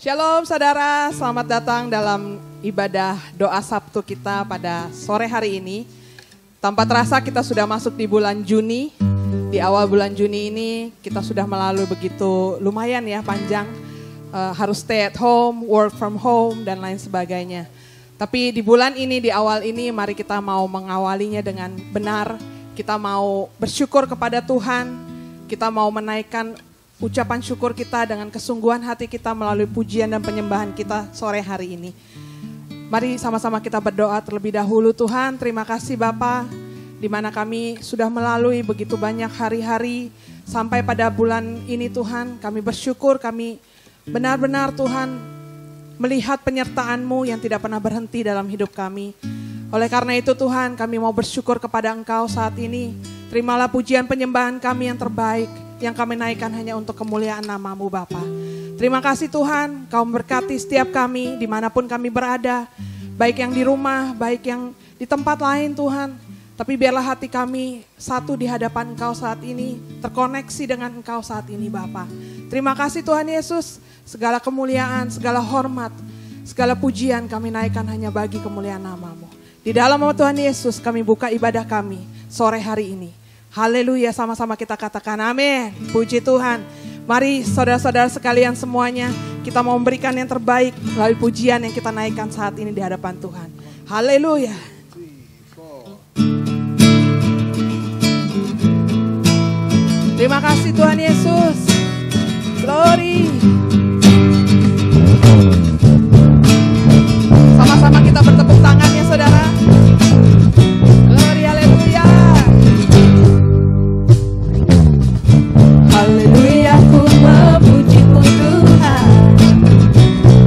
Shalom saudara, selamat datang dalam ibadah doa Sabtu kita pada sore hari ini. Tanpa terasa kita sudah masuk di bulan Juni. Di awal bulan Juni ini kita sudah melalui begitu lumayan ya panjang. Harus stay at home, work from home dan lain sebagainya. Tapi di bulan ini, di awal ini mari kita mau mengawalinya dengan benar. Kita mau bersyukur kepada Tuhan. Kita mau menaikkan ucapan syukur kita dengan kesungguhan hati kita melalui pujian dan penyembahan kita sore hari ini. Mari sama-sama kita berdoa terlebih dahulu. Tuhan, terima kasih Bapa, di mana kami sudah melalui begitu banyak hari-hari sampai pada bulan ini Tuhan. Kami bersyukur, kami benar-benar Tuhan melihat penyertaan-Mu yang tidak pernah berhenti dalam hidup kami. Oleh karena itu Tuhan, kami mau bersyukur kepada Engkau saat ini. Terimalah pujian penyembahan kami yang terbaik, yang kami naikkan hanya untuk kemuliaan nama-Mu Bapa. Terima kasih Tuhan, Kau memberkati setiap kami dimanapun kami berada. Baik yang di rumah, baik yang di tempat lain Tuhan. Tapi biarlah hati kami satu di hadapan Engkau saat ini, terkoneksi dengan Engkau saat ini Bapa. Terima kasih Tuhan Yesus, segala kemuliaan, segala hormat, segala pujian kami naikkan hanya bagi kemuliaan nama-Mu. Di dalam nama Tuhan Yesus kami buka ibadah kami sore hari ini. Haleluya, sama-sama kita katakan amin. Puji Tuhan. Mari saudara-saudara sekalian semuanya, kita mau memberikan yang terbaik melalui pujian yang kita naikkan saat ini di hadapan Tuhan. Haleluya. Terima kasih Tuhan Yesus. Glory. Sama-sama kita bertepuk tangan ya saudara. Glory, haleluya. Haleluya, ku memuji-Mu Tuhan,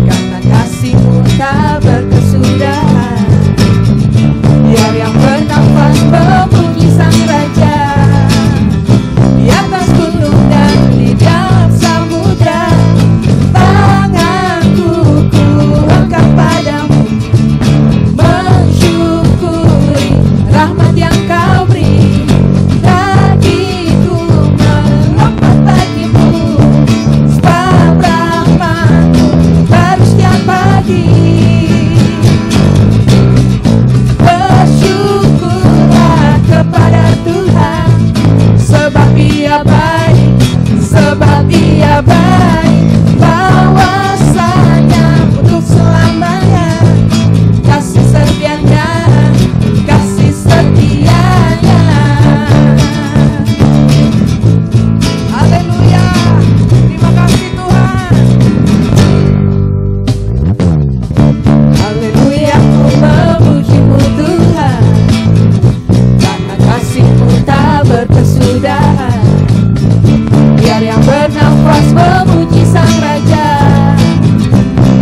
karena kasih-Mu tak berkesudahan. Biar yang bernafas memuji Sang Raja, di atas gunung dan di dalam samudra. Tanganku ku angkat padamu, mensyukuri rahmat yang Kau beri. Kakiku melompat bagimu, sebab rahmat-Mu baru setiap pagi. Bersyukurlah kepada Tuhan, sebab Dia baik, sebab Dia baik. Bahwasanya untuk selamanya, kasih setianya, kasih setianya. Haleluya. Terima kasih Tuhan. Haleluya, ku memuji-Mu Tuhan, karena kasih-Mu tak berkesudahan. Biar yang bernafas memuji Sang Raja,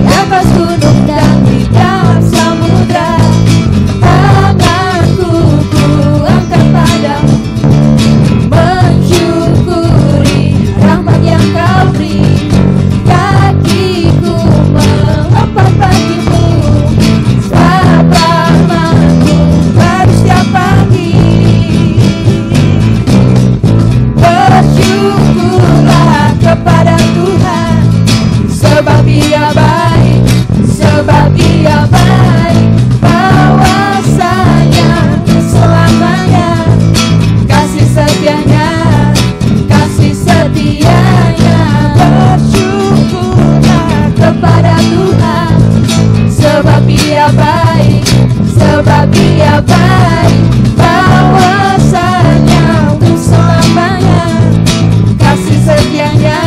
di atas gunung dan di dalam samudra. Tanganku ku angkat padamu, mensyukuri rahmat yang Kau beri. Kakiku melompat bagimu, sebab rahmat-Mu baru setiap pagi. Bersyukurlah kepada Tuhan, sebab Dia baik, sebab Dia baik. Bahwasanya selamanya, kasih setianya, kasih setianya. Bersyukurlah kepada Tuhan, sebab Dia baik, sebab Dia baik. Bahwasanya untuk selamanya, kasih setianya,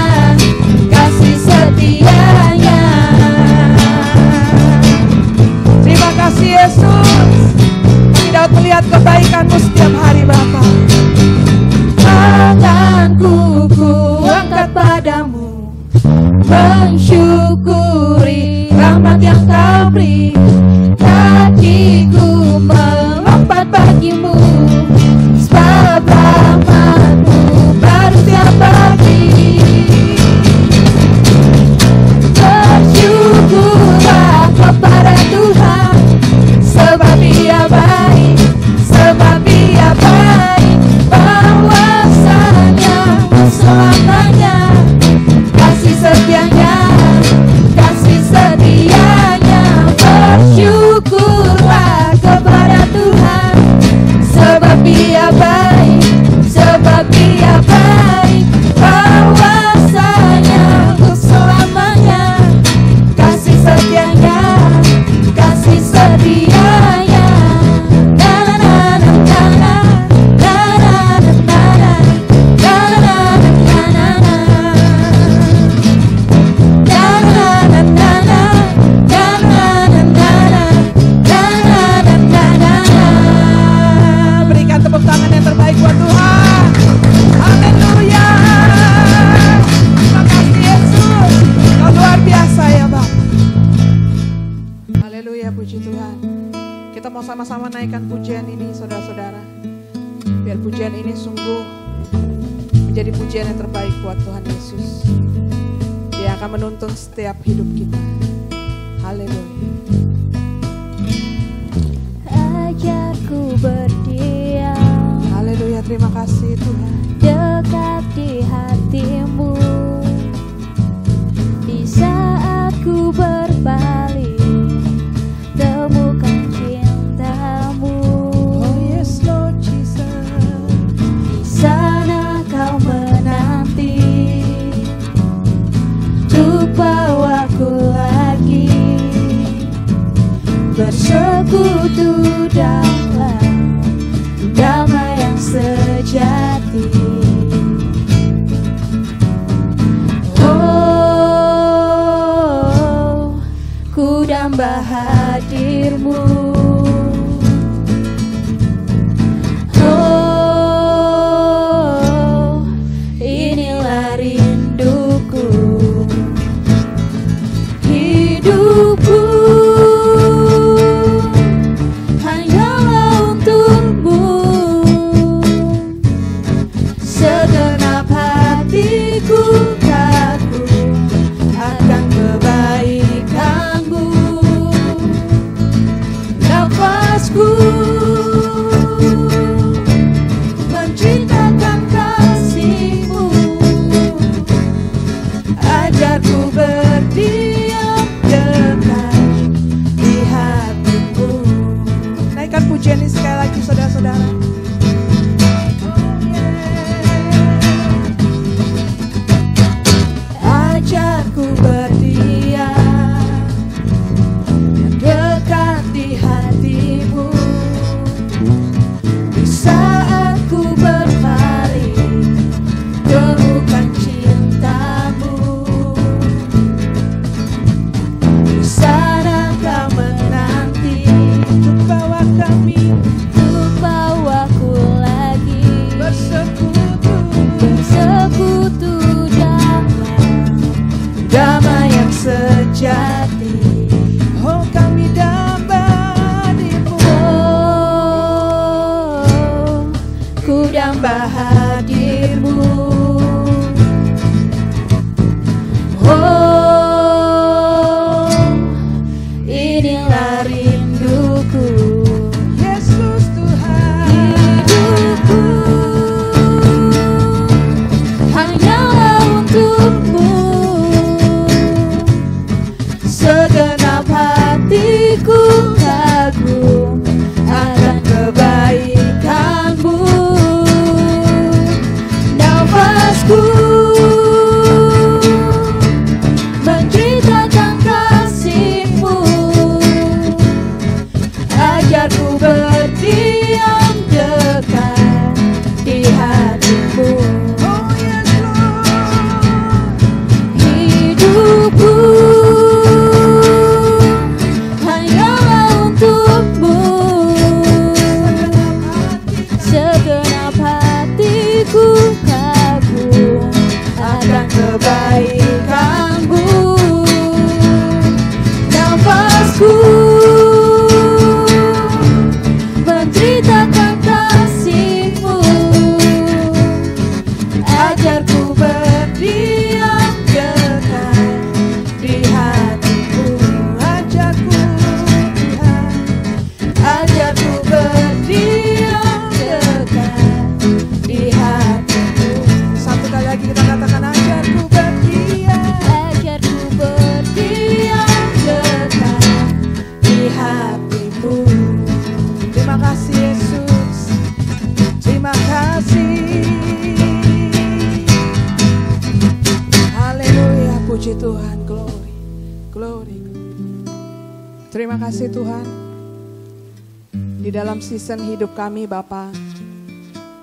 kasih setianya. Terima kasih Yesus. Kami dapat melihat kebaikan-Mu setiap hari Bapa. Tanganku ku angkat padamu, mensyukuri rahmat yang Kau beri. Kakiku melompat bagimu, sebab rahmat-Mu baru setiap pagi. sama-sama naikkan pujian ini saudara-saudara. Biar pujian ini sungguh menjadi pujian yang terbaik buat Tuhan Yesus. Dia akan menuntun setiap hidup kita. Haleluya. Ajarku berdiam. Haleluya, terima kasih Tuhan. Dekat di hatimu. Di saat ku berbalik, temukan cintamu. Oh yes Lord Jesus. Di sana kau menanti untuk bawaku lagi bersekutu dalam damai yang sejati. Oh, ku damba hadirmu. Oh, inilah rinduku. Hidupku hanyalah untukmu. Segenap hatiku kagum akan kebaikanmu. Nafasku menceritakan kasihmu. Ajarku berdiam dekat di hatimu. Naikkan pujian ini sekali lagi saudara-saudara. Ajarku berdiam dekat di hatimu. Di saat ku berpaling, temukan cintamu. Di sana kau menanti Untuk bawa kami untuk bawaku lagi bersekutu. bersekutu dalam damai yang sejati. Oh kami damba dirimu. Oh, ku damba hadirmu. Oh, inilah rinduku. Yesus Tuhan. Hidupku hanyalah untukmu. Segenap hatiku kagum akan kebaikanmu. Nafasku menceritakan kasihmu. Ajarku berdiam dekat di hatimu. Oh yes Lord. Hidupku hanyalah untukmu. Segenap hatiku kagum akan kebaikanmu. Nafasku menceritakan kasihmu. Ajarku berdiam dekat di hatimu. Ajarku Tuhan. Ajarku berdiam dekat di hatimu. Satu kali lagi kita katakan ajarku berdiam. Ajarku berdiam dekat di hatimu. Terima kasih Yesus. Terima kasih. Haleluya, puji Tuhan. Glory. Glory. Terima kasih Tuhan. Di dalam season hidup kami Bapa,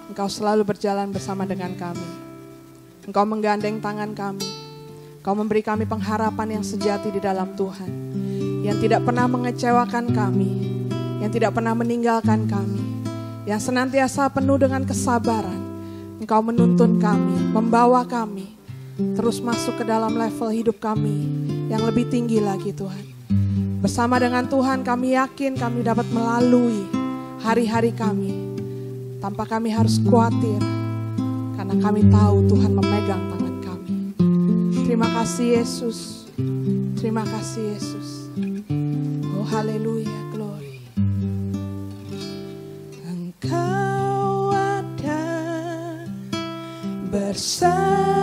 Engkau selalu berjalan bersama dengan kami. Engkau menggandeng tangan kami. Engkau memberi kami pengharapan yang sejati di dalam Tuhan. Yang tidak pernah mengecewakan kami. Yang tidak pernah meninggalkan kami. Yang senantiasa penuh dengan kesabaran. Engkau menuntun kami, membawa kami terus masuk ke dalam level hidup kami yang lebih tinggi lagi Tuhan. Bersama dengan Tuhan kami yakin kami dapat melalui hari-hari kami tanpa kami harus khawatir, karena kami tahu Tuhan memegang tangan kami. Terima kasih Yesus, terima kasih Yesus. Oh haleluya, glory. Engkau ada bersamaku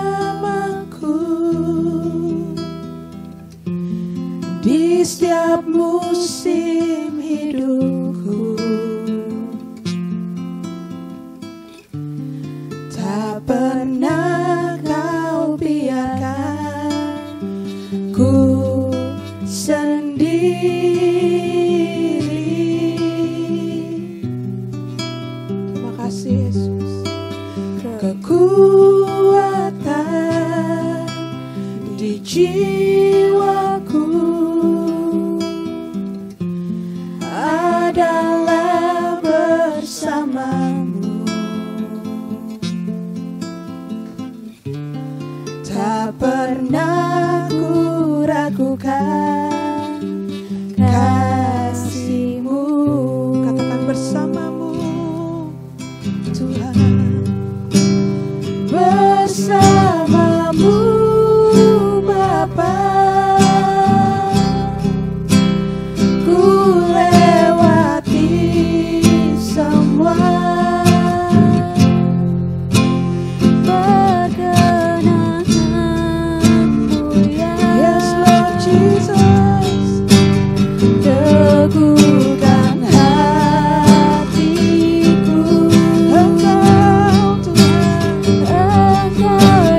di setiap musim hidupku. Tak pernah kau biarkan ku sendiri. Terima kasih Yesus. Kekuatan di jiwaku adalah bersamamu. Tak pernah ku ragukan kasih-Mu. Katakan bersamamu Tuhan, bersamamu Bapa, ku lewati semua. Teguhkan hatiku, Engkau Tuhan, Engkau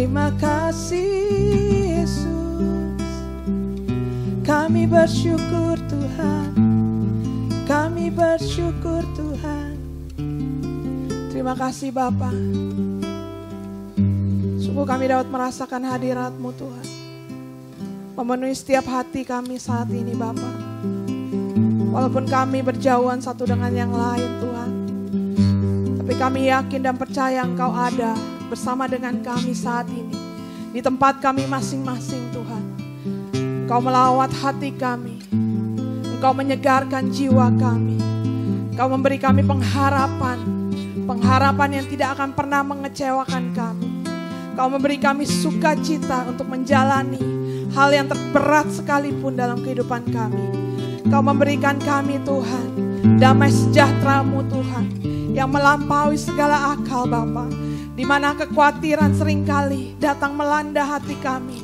Terima kasih Yesus. Kami bersyukur Tuhan. Kami bersyukur Tuhan. Terima kasih Bapa. Sungguh kami dapat merasakan hadirat-Mu Tuhan. Memenuhi setiap hati kami saat ini Bapa. Walaupun kami berjauhan satu dengan yang lain Tuhan. Tapi kami yakin dan percaya Engkau ada bersama dengan kami saat ini. Di tempat kami masing-masing Tuhan. Engkau melawat hati kami. Engkau menyegarkan jiwa kami. Engkau memberi kami pengharapan. Pengharapan yang tidak akan pernah mengecewakan kami. Engkau memberi kami sukacita untuk menjalani hal yang terberat sekalipun dalam kehidupan kami. Engkau memberikan kami Tuhan damai sejahtera-Mu Tuhan yang melampaui segala akal Bapa. Di mana kekhawatiran seringkali datang melanda hati kami,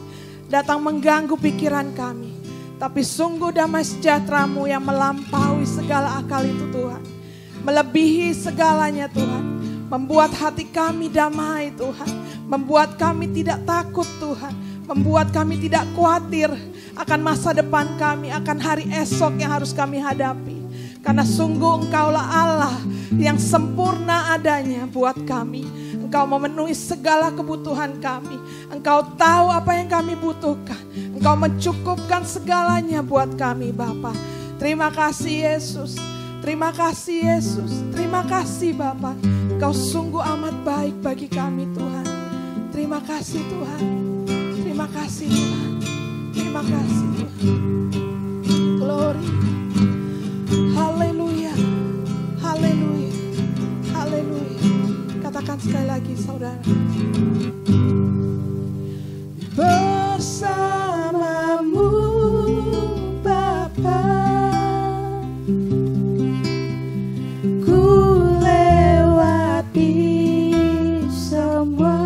datang mengganggu pikiran kami. Tapi sungguh damai sejahtera-Mu yang melampaui segala akal itu Tuhan. Melebihi segalanya Tuhan. Membuat hati kami damai Tuhan. Membuat kami tidak takut Tuhan. Membuat kami tidak khawatir akan masa depan kami, akan hari esok yang harus kami hadapi. Karena sungguh Engkaulah Allah yang sempurna adanya buat kami. Engkau memenuhi segala kebutuhan kami. Engkau tahu apa yang kami butuhkan. Engkau mencukupkan segalanya buat kami Bapa. Terima kasih Yesus. Terima kasih Yesus. Terima kasih Bapa. Engkau sungguh amat baik bagi kami Tuhan. Terima kasih Tuhan. Terima kasih Tuhan. Terima kasih Tuhan. Glory. Haleluya. Haleluya. Haleluya. Katakan sekali lagi saudara. Bersamamu Bapa, ku lewati semua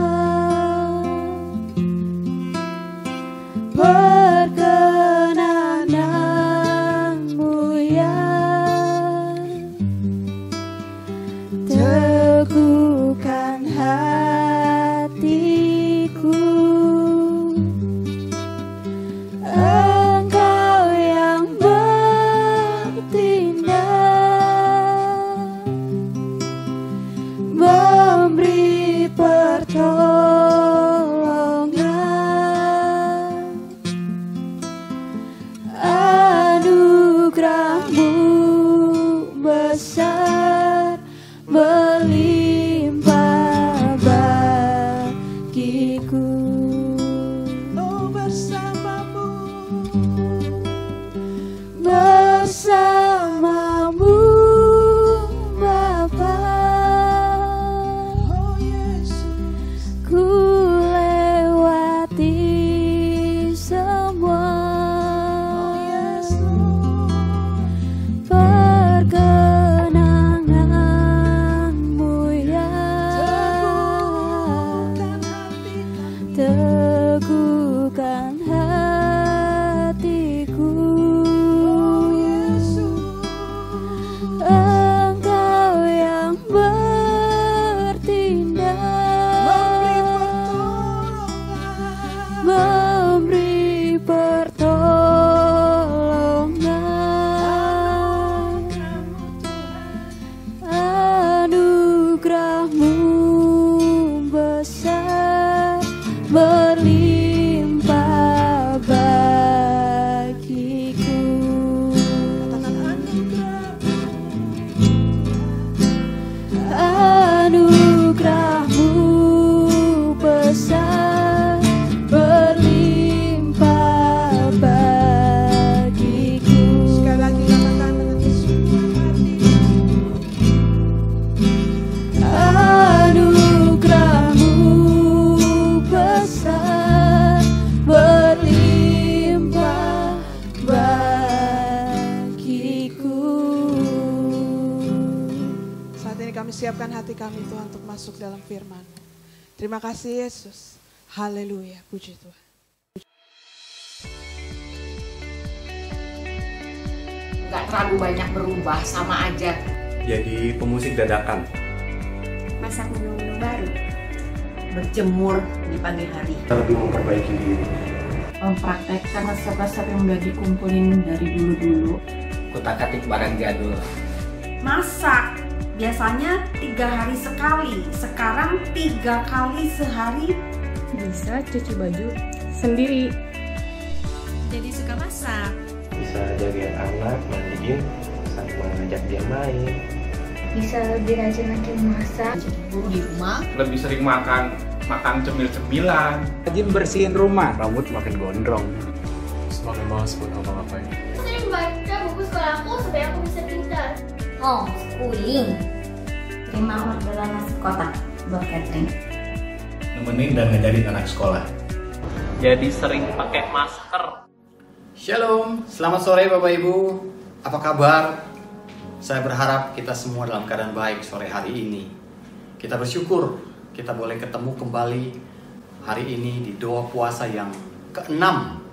perkenanan-Mu ya. Teguhkan hatiku, Engkau yang bertindak, memberi pertolongan. Anugerah-Mu besar melimpah bagiku. Oh bersamamu, bersamamu Bapa. Oh Yesus, ku lewati semua perkenangan-Mu ya. Teguhkan hatiku, Engkau yang bertindak, memberi pertolongan. Anugerah-Mu besar berlimpah bagiku. Anugerah-Mu besar berlimpah bagiku. Sekali lagi katakan dengan kesukaan hati. Anugerah-Mu besar berlimpah bagiku. Saat ini kami siapkan hati kami Tuhan untuk masuk dalam firman-Mu. Terima kasih Yesus. Haleluya, puji Tuhan. Gak terlalu banyak berubah, sama aja. Jadi pemusik dadakan. Masak menu-menu baru. berjemur di pagi hari. Lebih memperbaiki diri. Mempraktekkan resep-resep yang udah dikumpulin dari dulu-dulu. Kutak-atik barang jadul. Masak, biasanya 3 hari sekali, sekarang 3 kali sehari. Bisa cuci baju sendiri. Jadi suka masak. Bisa jagain anak, mandiin, sambil ngajak dia main. Bisa lebih rajin lagi masak. Guru di rumah. Lebih sering makan cemil-cemilan. Rajin bersihin rumah. Rambut makin gondrong. Semakin malas buat ngapa-ngapain. Sering baca buku sekolahku supaya aku bisa pintar. Homeschooling. Terima orderan nasi kotak buat catering. Nemenin dan ngajarin anak sekolah. Jadi sering pakai masker. Shalom, selamat sore Bapak Ibu. Apa kabar? Saya berharap kita semua dalam keadaan baik sore hari ini. Kita bersyukur kita boleh ketemu kembali hari ini di doa puasa yang ke-6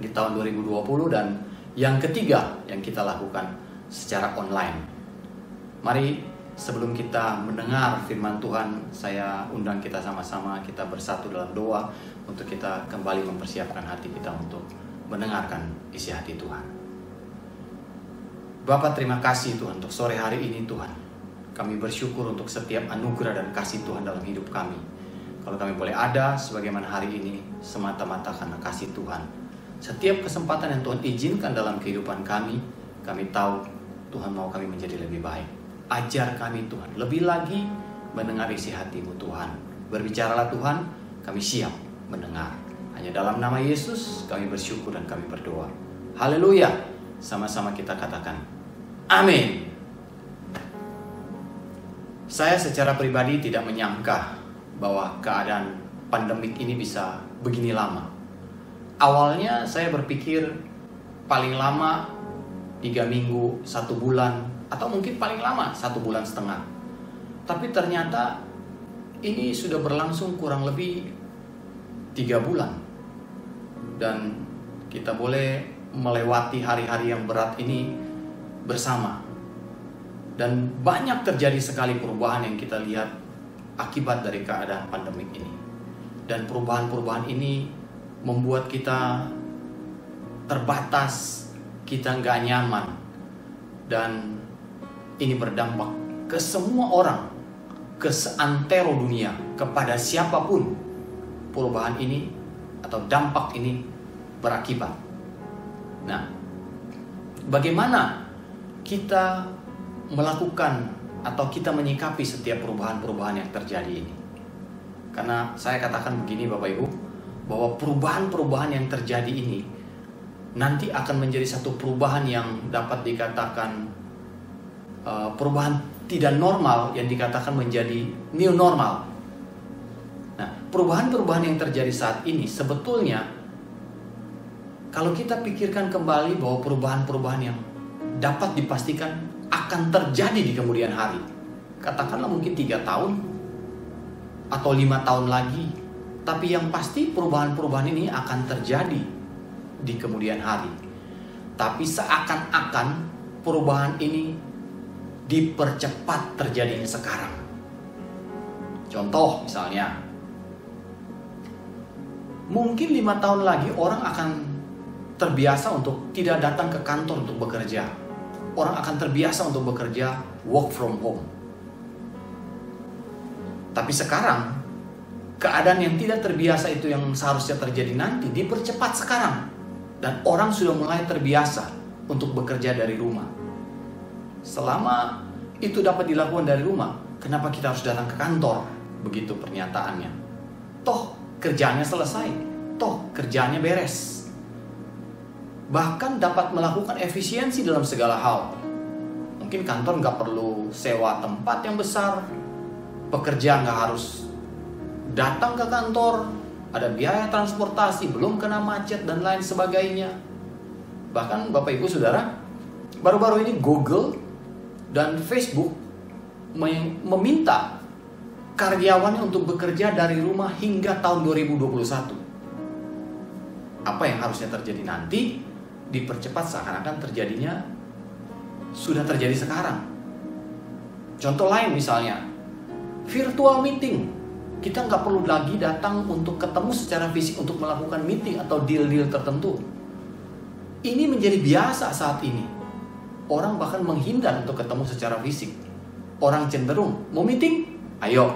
di tahun 2020 dan yang ketiga yang kita lakukan secara online. Mari sebelum kita mendengar firman Tuhan, saya undang kita sama-sama kita bersatu dalam doa untuk kita kembali mempersiapkan hati kita untuk mendengarkan isi hati Tuhan. Bapak, terima kasih Tuhan untuk sore hari ini Tuhan. Kami bersyukur untuk setiap anugerah dan kasih Tuhan dalam hidup kami. Kalau kami boleh ada sebagaimana hari ini semata-mata karena kasih Tuhan. Setiap kesempatan yang Tuhan izinkan dalam kehidupan kami tahu Tuhan mau kami menjadi lebih baik. Ajar kami Tuhan, lebih lagi mendengar isi hati-Mu Tuhan. Berbicaralah Tuhan, kami siap mendengar. Hanya dalam nama Yesus kami bersyukur dan kami berdoa. Haleluya. Sama-sama kita katakan amin. Saya secara pribadi tidak menyangka bahwa keadaan pandemik ini bisa begini lama. Awalnya saya berpikir paling lama 3 minggu, 1 bulan, atau mungkin paling lama 1,5 bulan. Tapi ternyata ini sudah berlangsung kurang lebih 3 bulan. Dan kita boleh melewati hari-hari yang berat ini bersama. Dan banyak terjadi sekali perubahan yang kita lihat akibat dari keadaan pandemik ini. Dan perubahan-perubahan ini membuat kita terbatas, kita nggak nyaman. Dan ini berdampak ke semua orang, ke seantero dunia, kepada siapapun perubahan ini atau dampak ini berakibat. Nah, bagaimana kita melakukan atau kita menyikapi setiap perubahan-perubahan yang terjadi ini? Karena saya katakan begini Bapak Ibu, bahwa perubahan-perubahan yang terjadi ini nanti akan menjadi satu perubahan yang dapat dikatakan perubahan tidak normal yang dikatakan menjadi new normal. Nah, perubahan-perubahan yang terjadi saat ini sebetulnya kalau kita pikirkan kembali bahwa perubahan-perubahan yang dapat dipastikan akan terjadi di kemudian hari. Katakanlah mungkin 3 tahun atau 5 tahun lagi. Tapi yang pasti perubahan-perubahan ini akan terjadi di kemudian hari. Tapi seakan-akan perubahan ini dipercepat terjadinya sekarang. Contoh misalnya, mungkin 5 tahun lagi orang akan terbiasa untuk tidak datang ke kantor untuk bekerja. Orang akan terbiasa untuk bekerja work from home. Tapi sekarang, keadaan yang tidak terbiasa itu yang seharusnya terjadi nanti dipercepat sekarang. Dan orang sudah mulai terbiasa untuk bekerja dari rumah. Selama itu dapat dilakukan dari rumah, kenapa kita harus datang ke kantor? Begitu pernyataannya. Toh kerjaannya selesai, toh kerjaannya beres. Bahkan dapat melakukan efisiensi dalam segala hal. Mungkin kantor nggak perlu sewa tempat yang besar, pekerja nggak harus datang ke kantor, ada biaya transportasi, belum kena macet dan lain sebagainya. Bahkan Bapak Ibu Saudara, baru-baru ini Google dan Facebook meminta karyawannya untuk bekerja dari rumah hingga tahun 2021. Apa yang harusnya terjadi nanti dipercepat seakan-akan terjadinya sudah terjadi sekarang. Contoh lain misalnya virtual meeting. Kita nggak perlu lagi datang untuk ketemu secara fisik untuk melakukan meeting atau deal-deal tertentu. Ini menjadi biasa saat ini. Orang bahkan menghindar untuk ketemu secara fisik. Orang cenderung mau meeting, ayo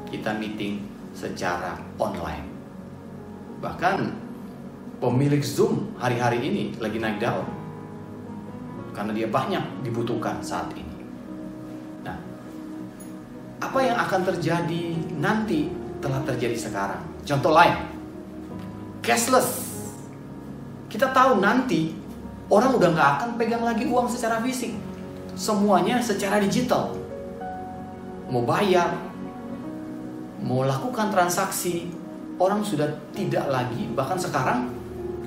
kita meeting secara online. Bahkan pemilik Zoom hari-hari ini lagi naik daun karena dia banyak dibutuhkan saat ini. Nah, apa yang akan terjadi nanti telah terjadi sekarang. Contoh lain, cashless. Kita tahu nanti orang udah nggak akan pegang lagi uang secara fisik, semuanya secara digital. Mau bayar, mau lakukan transaksi, orang sudah tidak lagi, bahkan sekarang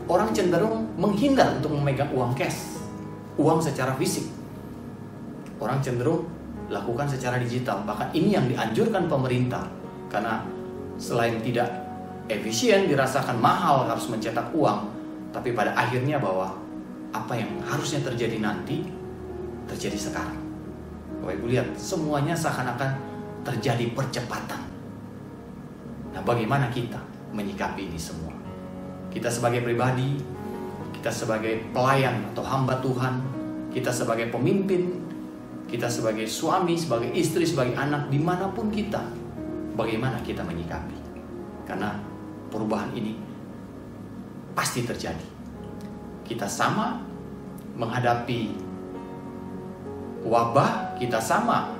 orang cenderung menghindar untuk memegang uang cash, uang secara fisik. Orang cenderung lakukan secara digital. Bahkan ini yang dianjurkan pemerintah, karena selain tidak efisien, dirasakan mahal harus mencetak uang, tapi pada akhirnya bahwa apa yang harusnya terjadi nanti terjadi sekarang. Bapak Ibu lihat, semuanya seakan-akan terjadi percepatan. Nah, bagaimana kita menyikapi ini semua? Kita sebagai pribadi, kita sebagai pelayan atau hamba Tuhan, kita sebagai pemimpin, kita sebagai suami, sebagai istri, sebagai anak, dimanapun kita, bagaimana kita menyikapi? Karena perubahan ini pasti terjadi. Kita sama menghadapi wabah, kita sama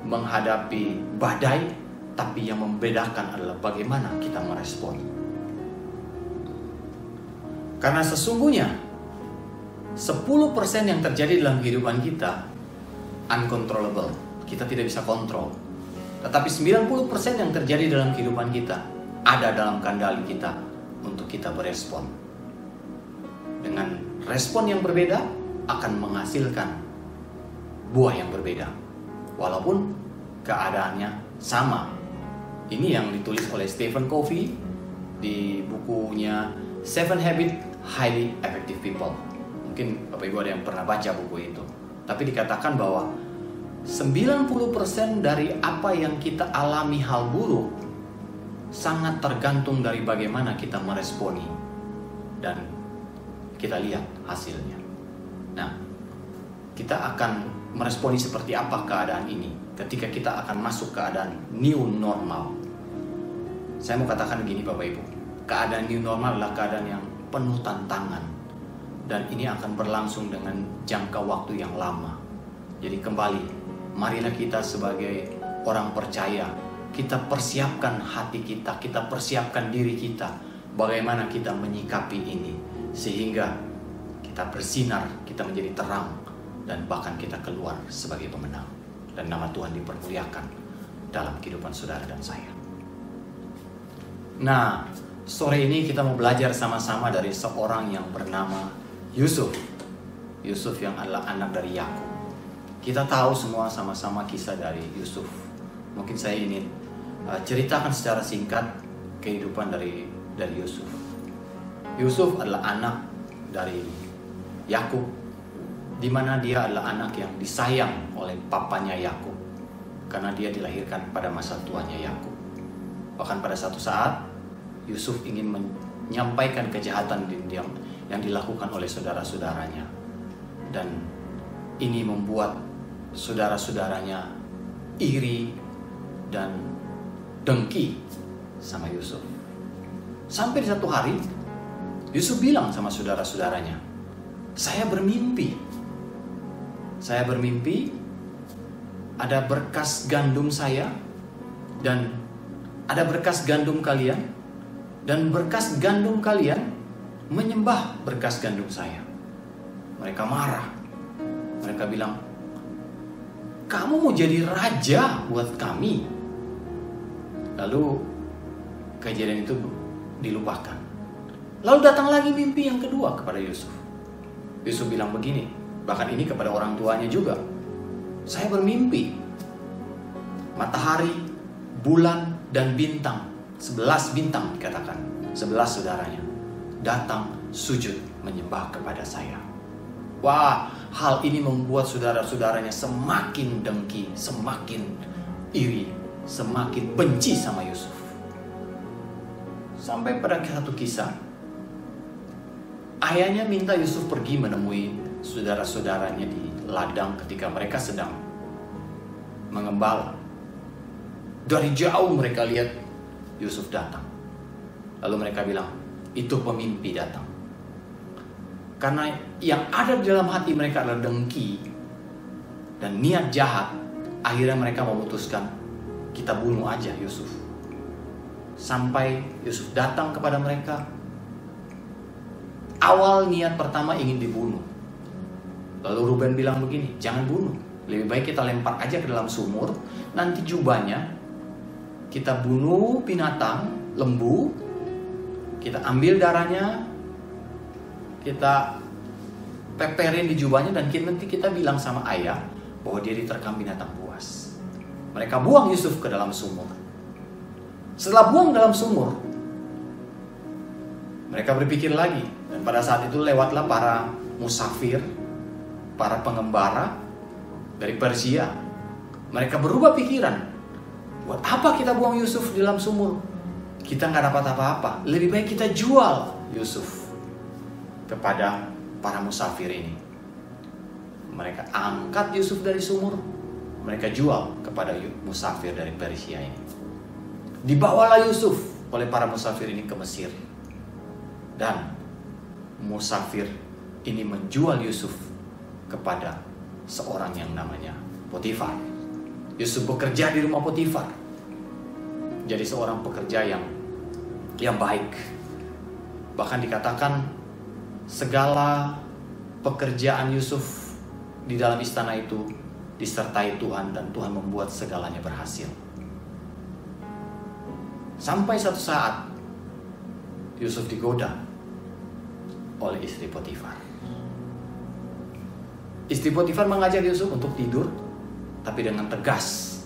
menghadapi badai, tapi yang membedakan adalah bagaimana kita merespon. Karena sesungguhnya 10% yang terjadi dalam kehidupan kita uncontrollable, kita tidak bisa kontrol. Tetapi 90% yang terjadi dalam kehidupan kita ada dalam kendali kita untuk kita berespon. Dengan respon yang berbeda akan menghasilkan buah yang berbeda, walaupun keadaannya sama. Ini yang ditulis oleh Stephen Covey di bukunya 7 Habits Highly Effective People. Mungkin Bapak Ibu ada yang pernah baca buku itu. Tapi dikatakan bahwa 90% dari apa yang kita alami hal buruk sangat tergantung dari bagaimana kita meresponi. Dan kita lihat hasilnya. Nah, kita akan meresponi seperti apa keadaan ini ketika kita akan masuk keadaan new normal. Saya mau katakan begini Bapak Ibu, keadaan new normal adalah keadaan yang penuh tantangan, dan ini akan berlangsung dengan jangka waktu yang lama. Jadi kembali, marilah kita sebagai orang percaya, kita persiapkan hati kita, kita persiapkan diri kita, bagaimana kita menyikapi ini, sehingga kita bersinar, kita menjadi terang, dan bahkan kita keluar sebagai pemenang. Dan nama Tuhan dipermuliakan dalam kehidupan saudara dan saya. Nah, sore ini kita mau belajar sama-sama dari seorang yang bernama Yusuf. Yusuf yang adalah anak dari Yakub. Kita tahu semua sama-sama kisah dari Yusuf. Mungkin saya ingin ceritakan secara singkat kehidupan dari Yusuf. Yusuf adalah anak dari Yakub, di mana dia adalah anak yang disayang oleh papanya Yakub, karena dia dilahirkan pada masa tuanya Yakub. Bahkan pada satu saat Yusuf ingin menyampaikan kejahatan yang dilakukan oleh saudara-saudaranya, dan ini membuat saudara-saudaranya iri dan dengki sama Yusuf. Sampai di satu hari Yusuf bilang sama saudara-saudaranya, saya bermimpi ada berkas gandum saya, dan ada berkas gandum kalian, dan berkas gandum kalian menyembah berkas gandum saya. Mereka marah. Mereka bilang, kamu mau jadi raja buat kami. Lalu kejadian itu dilupakan. Lalu datang lagi mimpi yang kedua kepada Yusuf. Yusuf bilang begini, bahkan ini kepada orang tuanya juga. Saya bermimpi matahari, bulan, dan bintang, 11 bintang dikatakan, 11 saudaranya datang sujud menyembah kepada saya. Wah, hal ini membuat saudara-saudaranya semakin dengki, semakin iri, semakin benci sama Yusuf. Sampai pada satu kisah, ayahnya minta Yusuf pergi menemui saudara-saudaranya di ladang ketika mereka sedang mengembala. Dari jauh mereka lihat Yusuf datang. Lalu mereka bilang, itu pemimpi datang. Karena yang ada di dalam hati mereka adalah dengki dan niat jahat. Akhirnya mereka memutuskan, kita bunuh aja Yusuf. Sampai Yusuf datang kepada mereka. Awal niat pertama ingin dibunuh. Lalu Ruben bilang begini, jangan bunuh. Lebih baik kita lempar aja ke dalam sumur. Nanti jubahnya kita bunuh binatang, lembu. Kita ambil darahnya, kita peperin di jubahnya, dan nanti kita bilang sama ayah bahwa dia diterkam binatang buas. Mereka buang Yusuf ke dalam sumur. Setelah buang dalam sumur, mereka berpikir lagi. Dan pada saat itu lewatlah para musafir, para pengembara dari Persia. Mereka berubah pikiran. Buat apa kita buang Yusuf di dalam sumur? Kita nggak dapat apa-apa. Lebih baik kita jual Yusuf kepada para musafir ini. Mereka angkat Yusuf dari sumur. Mereka jual kepada musafir dari Persia ini. Dibawalah Yusuf oleh para musafir ini ke Mesir. Dan musafir ini menjual Yusuf kepada seorang yang namanya Potifar. Yusuf bekerja di rumah Potifar. Jadi seorang pekerja yang baik. Bahkan dikatakan segala pekerjaan Yusuf di dalam istana itu disertai Tuhan, dan Tuhan membuat segalanya berhasil. Sampai satu saat Yusuf digoda oleh istri Potifar. Istri Potifar mengajak Yusuf untuk tidur, tapi dengan tegas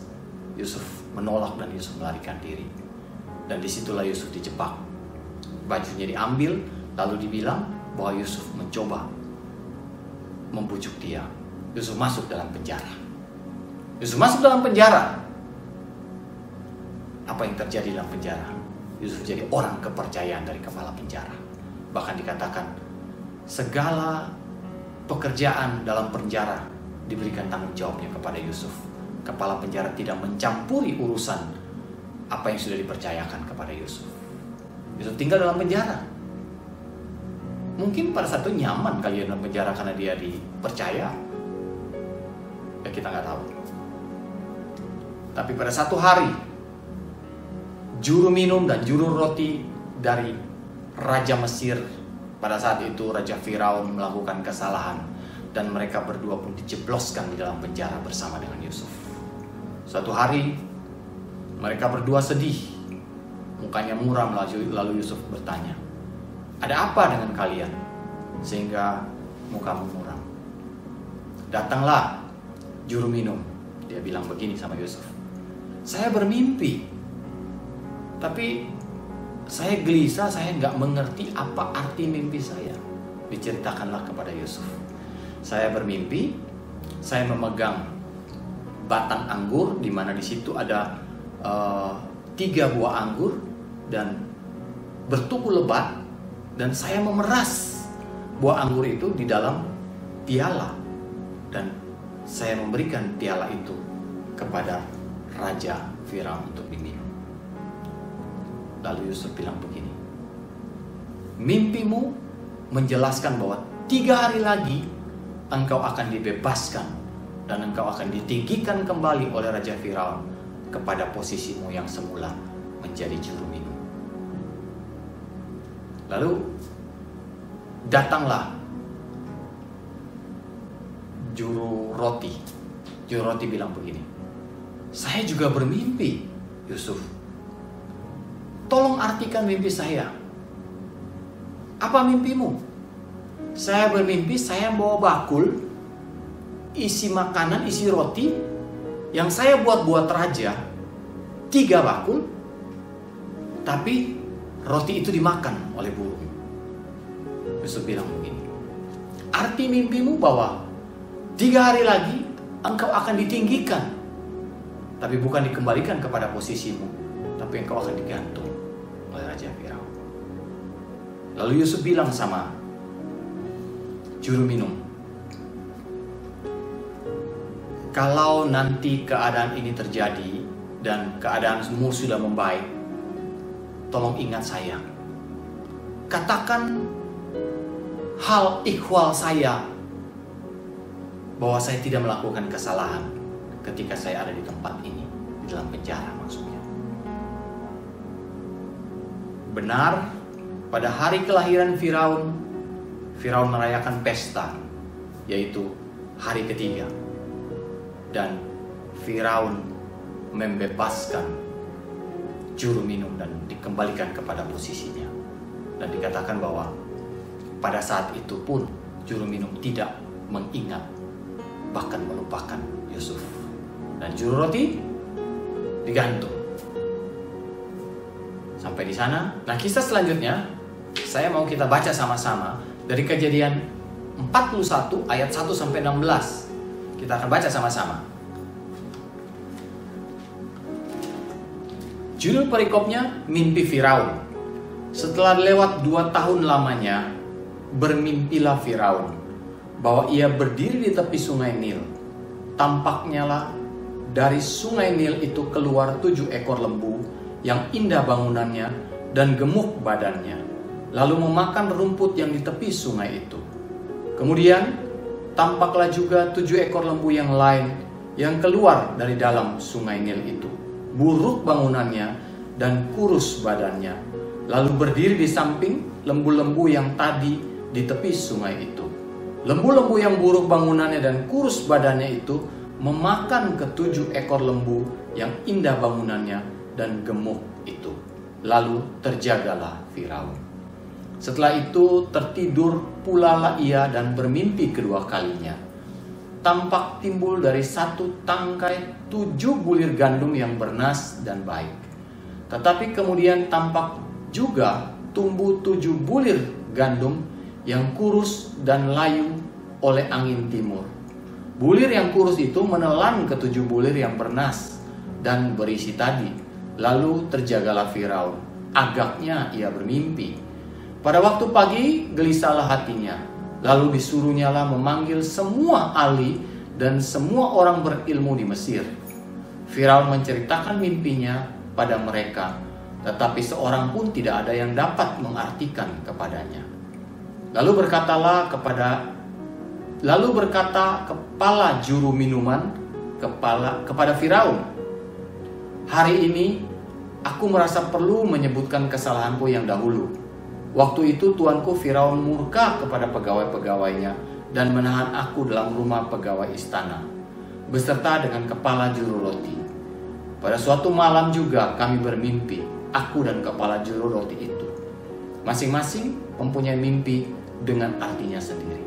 Yusuf menolak dan Yusuf melarikan diri. Dan disitulah Yusuf dijebak. Bajunya diambil, lalu dibilang bahwa Yusuf mencoba membujuk dia. Yusuf masuk dalam penjara. Yusuf masuk dalam penjara. Apa yang terjadi dalam penjara? Yusuf jadi orang kepercayaan dari kepala penjara. Bahkan dikatakan segala pekerjaan dalam penjara diberikan tanggung jawabnya kepada Yusuf. Kepala penjara tidak mencampuri urusan apa yang sudah dipercayakan kepada Yusuf. Yusuf tinggal dalam penjara. Mungkin pada saat itu nyaman kali dalam penjara karena dia dipercaya. Ya kita nggak tahu. Tapi pada satu hari, juru minum dan juru roti dari Raja Mesir, pada saat itu Raja Firaun melakukan kesalahan, dan mereka berdua pun dijebloskan di dalam penjara bersama dengan Yusuf. Suatu hari mereka berdua sedih, mukanya muram, lalu Yusuf bertanya, ada apa dengan kalian sehingga mukamu muram? Datanglah juru minum, dia bilang begini sama Yusuf, saya bermimpi, tapi saya gelisah, saya nggak mengerti apa arti mimpi saya. Diceritakanlah kepada Yusuf. Saya bermimpi, saya memegang batang anggur, di mana di situ ada 3 buah anggur dan bertuku lebat, dan saya memeras buah anggur itu di dalam piala, dan saya memberikan piala itu kepada Raja Firaun untuk diminum. Lalu Yusuf bilang begini, mimpimu menjelaskan bahwa 3 hari lagi engkau akan dibebaskan dan engkau akan ditinggikan kembali oleh Raja Firaun kepada posisimu yang semula menjadi juru minum. Lalu datanglah juru roti. Juru roti bilang begini, saya juga bermimpi, Yusuf. Tolong artikan mimpi saya. Apa mimpimu? Saya bermimpi saya bawa bakul isi makanan, isi roti yang saya buat raja, 3 bakul, tapi roti itu dimakan oleh burung. Yusuf bilang begini, arti mimpimu bahwa 3 hari lagi engkau akan ditinggikan, tapi bukan dikembalikan kepada posisimu, tapi engkau akan digantung oleh Raja Firaun. Lalu Yusuf bilang sama juru minum, kalau nanti keadaan ini terjadi dan keadaanmu sudah membaik, tolong ingat saya. Katakan hal ikhwal saya, bahwa saya tidak melakukan kesalahan ketika saya ada di tempat ini, di dalam penjara maksudnya. Benar, pada hari kelahiran Firaun merayakan pesta, yaitu hari ketiga. Dan Firaun membebaskan juru minum dan dikembalikan kepada posisinya. Dan dikatakan bahwa pada saat itu pun juru minum tidak mengingat, bahkan melupakan Yusuf. Dan juru roti digantung. Sampai di sana. Nah, kisah selanjutnya saya mau kita baca sama-sama dari Kejadian 41 ayat 1 sampai 16. Kita akan baca sama-sama. Judul perikopnya mimpi Firaun. Setelah lewat 2 tahun lamanya, bermimpilah Firaun bahwa ia berdiri di tepi sungai Nil. Tampaknya lah dari sungai Nil itu keluar 7 ekor lembu yang indah bangunannya dan gemuk badannya, lalu memakan rumput yang di tepi sungai itu. Kemudian tampaklah juga 7 ekor lembu yang lain yang keluar dari dalam sungai Nil itu, buruk bangunannya dan kurus badannya, lalu berdiri di samping lembu-lembu yang tadi di tepi sungai itu. Lembu-lembu yang buruk bangunannya dan kurus badannya itu memakan ke-7 ekor lembu yang indah bangunannya dan gemuk itu. Lalu terjagalah Firaun. Setelah itu tertidur pula ia dan bermimpi kedua kalinya. Tampak timbul dari satu tangkai 7 bulir gandum yang bernas dan baik. Tetapi kemudian tampak juga tumbuh 7 bulir gandum yang kurus dan layu oleh angin timur. Bulir yang kurus itu menelan ke-7 bulir yang bernas dan berisi tadi. Lalu terjagalah Firaun. Agaknya ia bermimpi. Pada waktu pagi gelisahlah hatinya. Lalu disuruhnyalah memanggil semua ahli dan semua orang berilmu di Mesir. Firaun menceritakan mimpinya pada mereka, tetapi seorang pun tidak ada yang dapat mengartikan kepadanya. Lalu berkata kepala juru minuman kepada Firaun, "Hari ini aku merasa perlu menyebutkan kesalahanku yang dahulu. Waktu itu tuanku Firaun murka kepada pegawai-pegawainya dan menahan aku dalam rumah pegawai istana, beserta dengan kepala juru roti. Pada suatu malam juga kami bermimpi, aku dan kepala juru roti itu. Masing-masing mempunyai mimpi dengan artinya sendiri.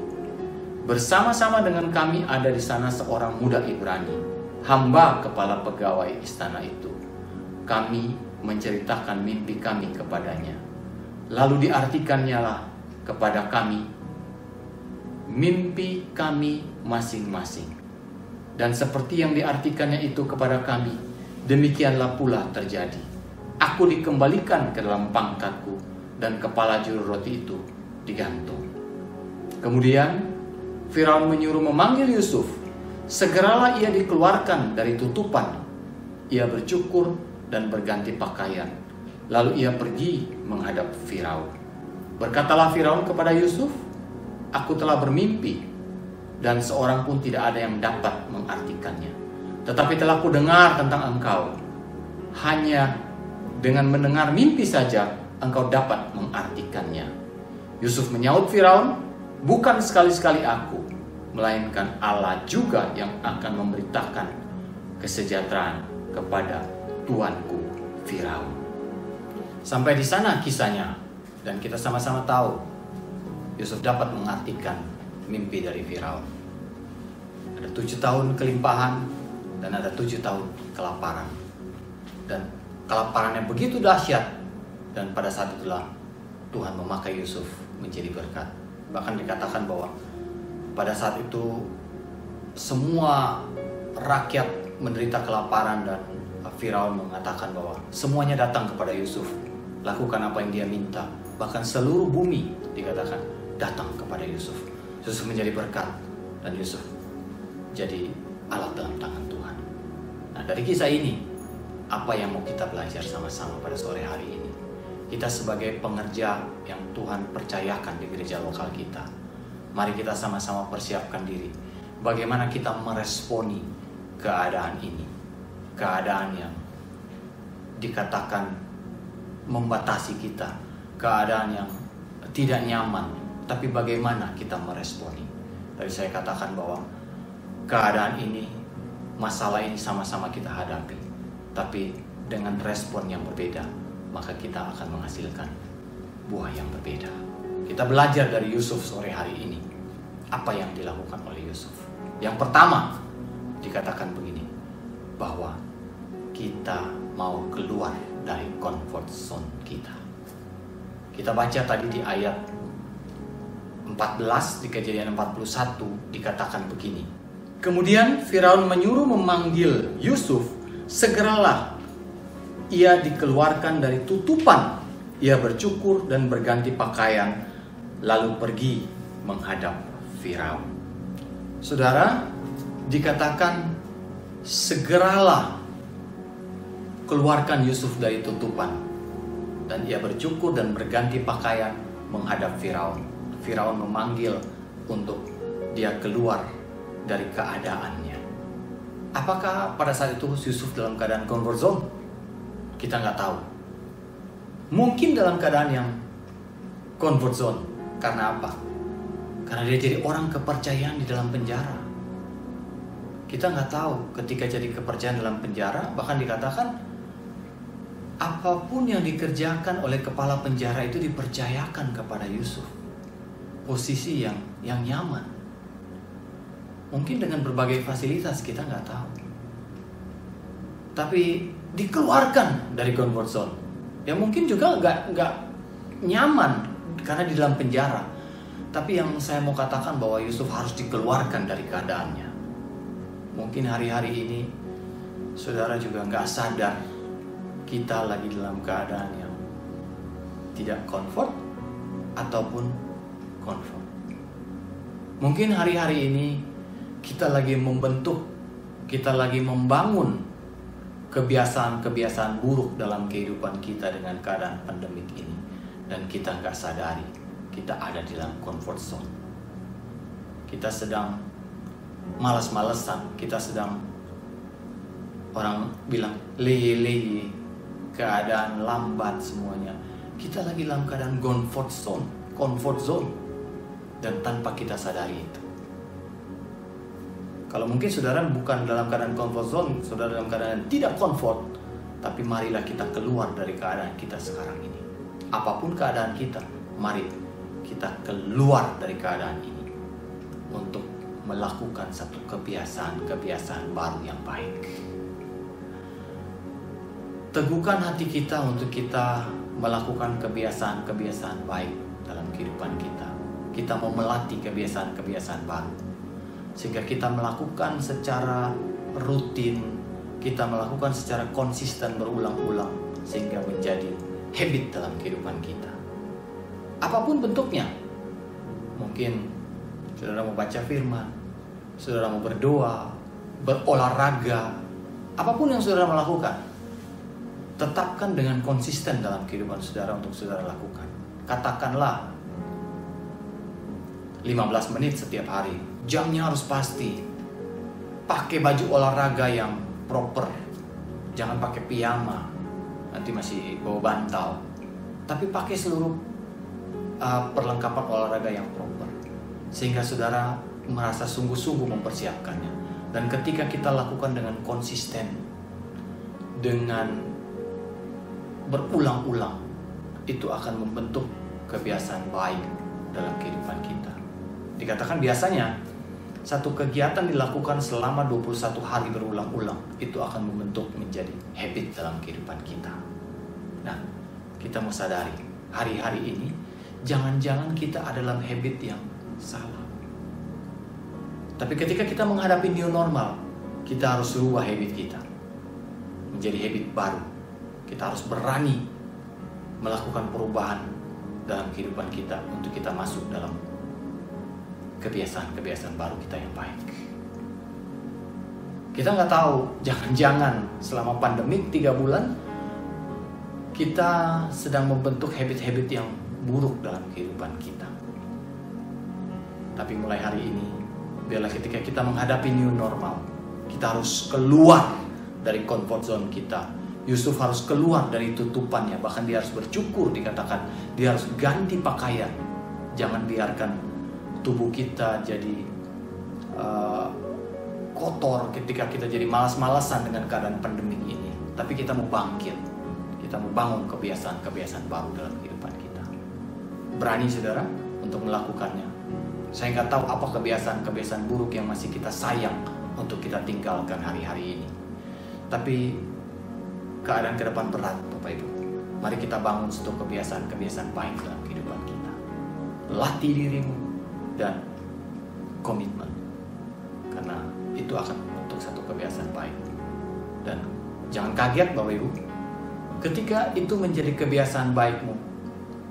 Bersama-sama dengan kami ada di sana seorang muda Ibrani, hamba kepala pegawai istana itu. Kami menceritakan mimpi kami kepadanya. Lalu diartikannya lah kepada kami mimpi kami masing-masing. Dan seperti yang diartikannya itu kepada kami, demikianlah pula terjadi. Aku dikembalikan ke dalam pangkatku dan kepala juru roti itu digantung." Kemudian Firaun menyuruh memanggil Yusuf. Segeralah ia dikeluarkan dari tutupan. Ia bercukur dan berganti pakaian. Lalu ia pergi menghadap Firaun. Berkatalah Firaun kepada Yusuf, "Aku telah bermimpi, dan seorang pun tidak ada yang dapat mengartikannya. Tetapi telah kudengar tentang engkau. Hanya dengan mendengar mimpi saja engkau dapat mengartikannya." Yusuf menyaut Firaun, "Bukan sekali-sekali aku, melainkan Allah juga yang akan memberitakan kesejahteraan kepada tuanku Firaun." Sampai di sana kisahnya, dan kita sama-sama tahu Yusuf dapat mengartikan mimpi dari Firaun. Ada 7 tahun kelimpahan dan ada 7 tahun kelaparan. Dan kelaparannya begitu dahsyat, dan pada saat itulah Tuhan memakai Yusuf menjadi berkat. Bahkan dikatakan bahwa pada saat itu semua rakyat menderita kelaparan dan Firaun mengatakan bahwa semuanya datang kepada Yusuf, lakukan apa yang dia minta. bahkan seluruh bumi dikatakan datang kepada Yusuf. Yusuf menjadi berkat dan Yusuf jadi alat dalam tangan Tuhan. Nah, dari kisah ini, apa yang mau kita belajar sama-sama pada sore hari ini? Kita sebagai pengerja yang Tuhan percayakan di gereja lokal kita, mari kita sama-sama persiapkan diri. Bagaimana kita meresponi keadaan ini, keadaan yang dikatakan membatasi kita, keadaan yang tidak nyaman, tapi bagaimana kita meresponi. Tadi saya katakan bahwa keadaan ini, masalah ini sama-sama kita hadapi, tapi dengan respon yang berbeda, maka kita akan menghasilkan buah yang berbeda. Kita belajar dari Yusuf sore hari ini. Apa yang dilakukan oleh Yusuf? Yang pertama, dikatakan begini, bahwa kita mau keluar dari comfort zone kita. Kita baca tadi di ayat 14, di Kejadian 41, dikatakan begini. Kemudian Firaun menyuruh memanggil Yusuf, segeralah ia dikeluarkan dari tutupan. Ia bercukur dan berganti pakaian, lalu pergi menghadap Firaun. Saudara, dikatakan segeralah keluarkan Yusuf dari tutupan. Dan ia bercukur dan berganti pakaian menghadap Firaun. Firaun memanggil untuk dia keluar dari keadaannya. Apakah pada saat itu Yusuf dalam keadaan comfort zone? Kita nggak tahu. Mungkin dalam keadaan yang comfort zone. Karena apa? Karena dia jadi orang kepercayaan di dalam penjara. Kita nggak tahu ketika jadi kepercayaan dalam penjara, bahkan dikatakan apapun yang dikerjakan oleh kepala penjara itu dipercayakan kepada Yusuf. Posisi yang nyaman. Mungkin dengan berbagai fasilitas, kita nggak tahu. Tapi dikeluarkan dari comfort zone. Ya mungkin juga nggak nyaman karena di dalam penjara. Tapi yang saya mau katakan bahwa Yusuf harus dikeluarkan dari keadaannya. Mungkin hari-hari ini saudara juga nggak sadar kita lagi dalam keadaan yang tidak comfort ataupun comfort. Mungkin hari-hari ini kita lagi membentuk, kita lagi membangun kebiasaan-kebiasaan buruk dalam kehidupan kita dengan keadaan pandemik ini. Dan kita nggak sadari kita ada di dalam comfort zone. Kita sedang malas-malesan, kita sedang, orang bilang leye-leye, keadaan lambat semuanya. Kita lagi dalam keadaan comfort zone, dan tanpa kita sadari itu. Kalau mungkin saudara bukan dalam keadaan comfort zone, saudara dalam keadaan tidak comfort, tapi marilah kita keluar dari keadaan kita sekarang ini. Apapun keadaan kita, mari kita keluar dari keadaan ini untuk melakukan satu kebiasaan baru yang baik. Teguhkan hati kita untuk kita melakukan kebiasaan baik dalam kehidupan kita. Kita mau melatih kebiasaan baru. Sehingga kita melakukan secara rutin, kita melakukan secara konsisten berulang-ulang, sehingga menjadi habit dalam kehidupan kita. Apapun bentuknya. Mungkin saudara mau baca firman, saudara mau berdoa, berolahraga, apapun yang saudara melakukan, tetapkan dengan konsisten dalam kehidupan saudara untuk saudara lakukan. Katakanlah 15 menit setiap hari. Jamnya harus pasti. Pakai baju olahraga yang proper. Jangan pakai piyama, nanti masih bawa bantal. Tapi pakai seluruh perlengkapan olahraga yang proper, sehingga saudara merasa sungguh-sungguh mempersiapkannya. Dan ketika kita lakukan dengan konsisten, dengan berulang-ulang, itu akan membentuk kebiasaan baik dalam kehidupan kita. Dikatakan biasanya satu kegiatan dilakukan selama 21 hari berulang-ulang, itu akan membentuk menjadi habit dalam kehidupan kita. Nah, kita mau sadari hari-hari ini jangan-jangan kita ada dalam habit yang salah. Tapi ketika kita menghadapi new normal, kita harus rubah habit kita menjadi habit baru. Kita harus berani melakukan perubahan dalam kehidupan kita untuk kita masuk dalam kebiasaan-kebiasaan baru kita yang baik. Kita nggak tahu, jangan-jangan selama pandemik 3 bulan kita sedang membentuk habit-habit yang buruk dalam kehidupan kita. Tapi mulai hari ini, biarlah ketika kita menghadapi new normal, kita harus keluar dari comfort zone kita. Yusuf harus keluar dari tutupannya, bahkan dia harus bercukur, dikatakan dia harus ganti pakaian. Jangan biarkan tubuh kita jadi kotor ketika kita jadi malas-malasan dengan keadaan pandemik ini. Tapi kita mau bangkit, kita mau bangun kebiasaan-kebiasaan baru dalam kehidupan kita. Berani saudara untuk melakukannya. Saya nggak tahu apa kebiasaan-kebiasaan buruk yang masih kita sayang untuk kita tinggalkan hari-hari ini. Tapi keadaan ke depan berat, Bapak Ibu. Mari kita bangun suatu kebiasaan-kebiasaan baik dalam kehidupan kita. Latih dirimu dan komitmen. Karena itu akan membentuk satu kebiasaan baik. Dan jangan kaget Bapak Ibu, ketika itu menjadi kebiasaan baikmu,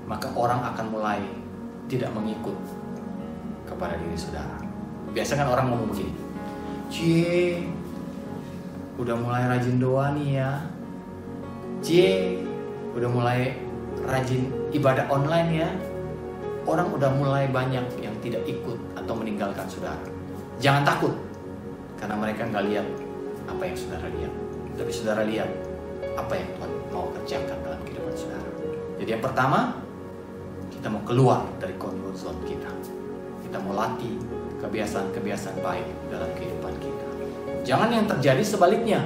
maka orang akan mulai tidak mengikut kepada diri saudara. Biasa kan orang ngomong begini, "Cie, udah mulai rajin doa nih ya. Cie, udah mulai rajin ibadah online ya." Orang udah mulai banyak yang tidak ikut atau meninggalkan saudara. Jangan takut, karena mereka nggak lihat apa yang saudara lihat, tapi saudara lihat apa yang Tuhan mau kerjakan dalam kehidupan saudara. Jadi yang pertama, kita mau keluar dari comfort zone kita. Kita mau latih kebiasaan-kebiasaan baik dalam kehidupan kita. Jangan yang terjadi sebaliknya.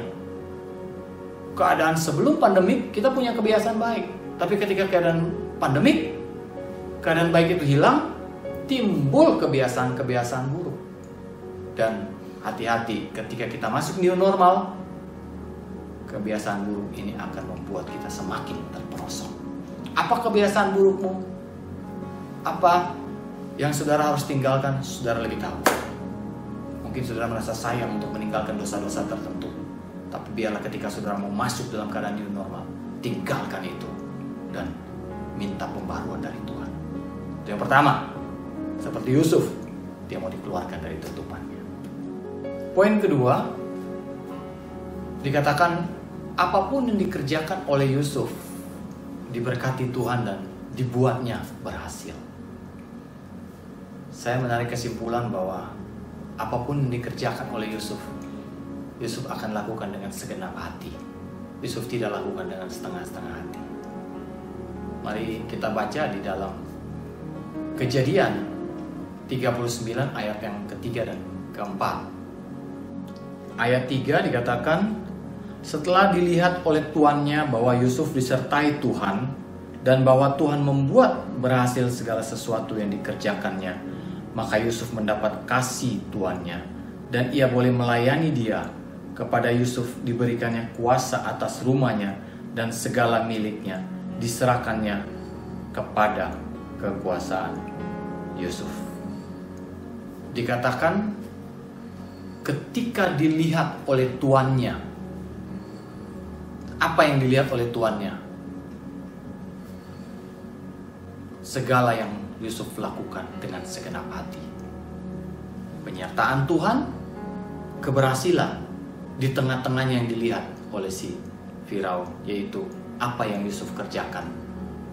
Keadaan sebelum pandemik kita punya kebiasaan baik, tapi ketika keadaan pandemik, keadaan baik itu hilang, timbul kebiasaan-kebiasaan buruk. Dan hati-hati ketika kita masuk new normal, kebiasaan buruk ini akan membuat kita semakin terperosok. Apa kebiasaan burukmu? Apa yang saudara harus tinggalkan? Saudara lebih tahu. Mungkin saudara merasa sayang untuk meninggalkan dosa-dosa tertentu. Tapi biarlah ketika saudara mau masuk dalam keadaan new normal, tinggalkan itu dan minta pembaruan dari Tuhan. Itu yang pertama. Seperti Yusuf, dia mau dikeluarkan dari tutupannya. Poin kedua, dikatakan apapun yang dikerjakan oleh Yusuf diberkati Tuhan dan dibuatnya berhasil. Saya menarik kesimpulan bahwa apapun yang dikerjakan oleh Yusuf, Yusuf akan lakukan dengan segenap hati. Yusuf tidak lakukan dengan setengah-setengah hati. Mari kita baca di dalam Kejadian 39 ayat yang ketiga dan keempat. Ayat 3 dikatakan, setelah dilihat oleh tuannya bahwa Yusuf disertai Tuhan dan bahwa Tuhan membuat berhasil segala sesuatu yang dikerjakannya, maka Yusuf mendapat kasih tuannya dan ia boleh melayani dia. Kepada Yusuf diberikannya kuasa atas rumahnya dan segala miliknya diserahkannya kepada kekuasaan Yusuf. Dikatakan ketika dilihat oleh tuannya. Apa yang dilihat oleh tuannya? Segala yang Yusuf lakukan dengan segenap hati. Penyertaan Tuhan, keberhasilan di tengah-tengahnya yang dilihat oleh si Firaun, yaitu apa yang Yusuf kerjakan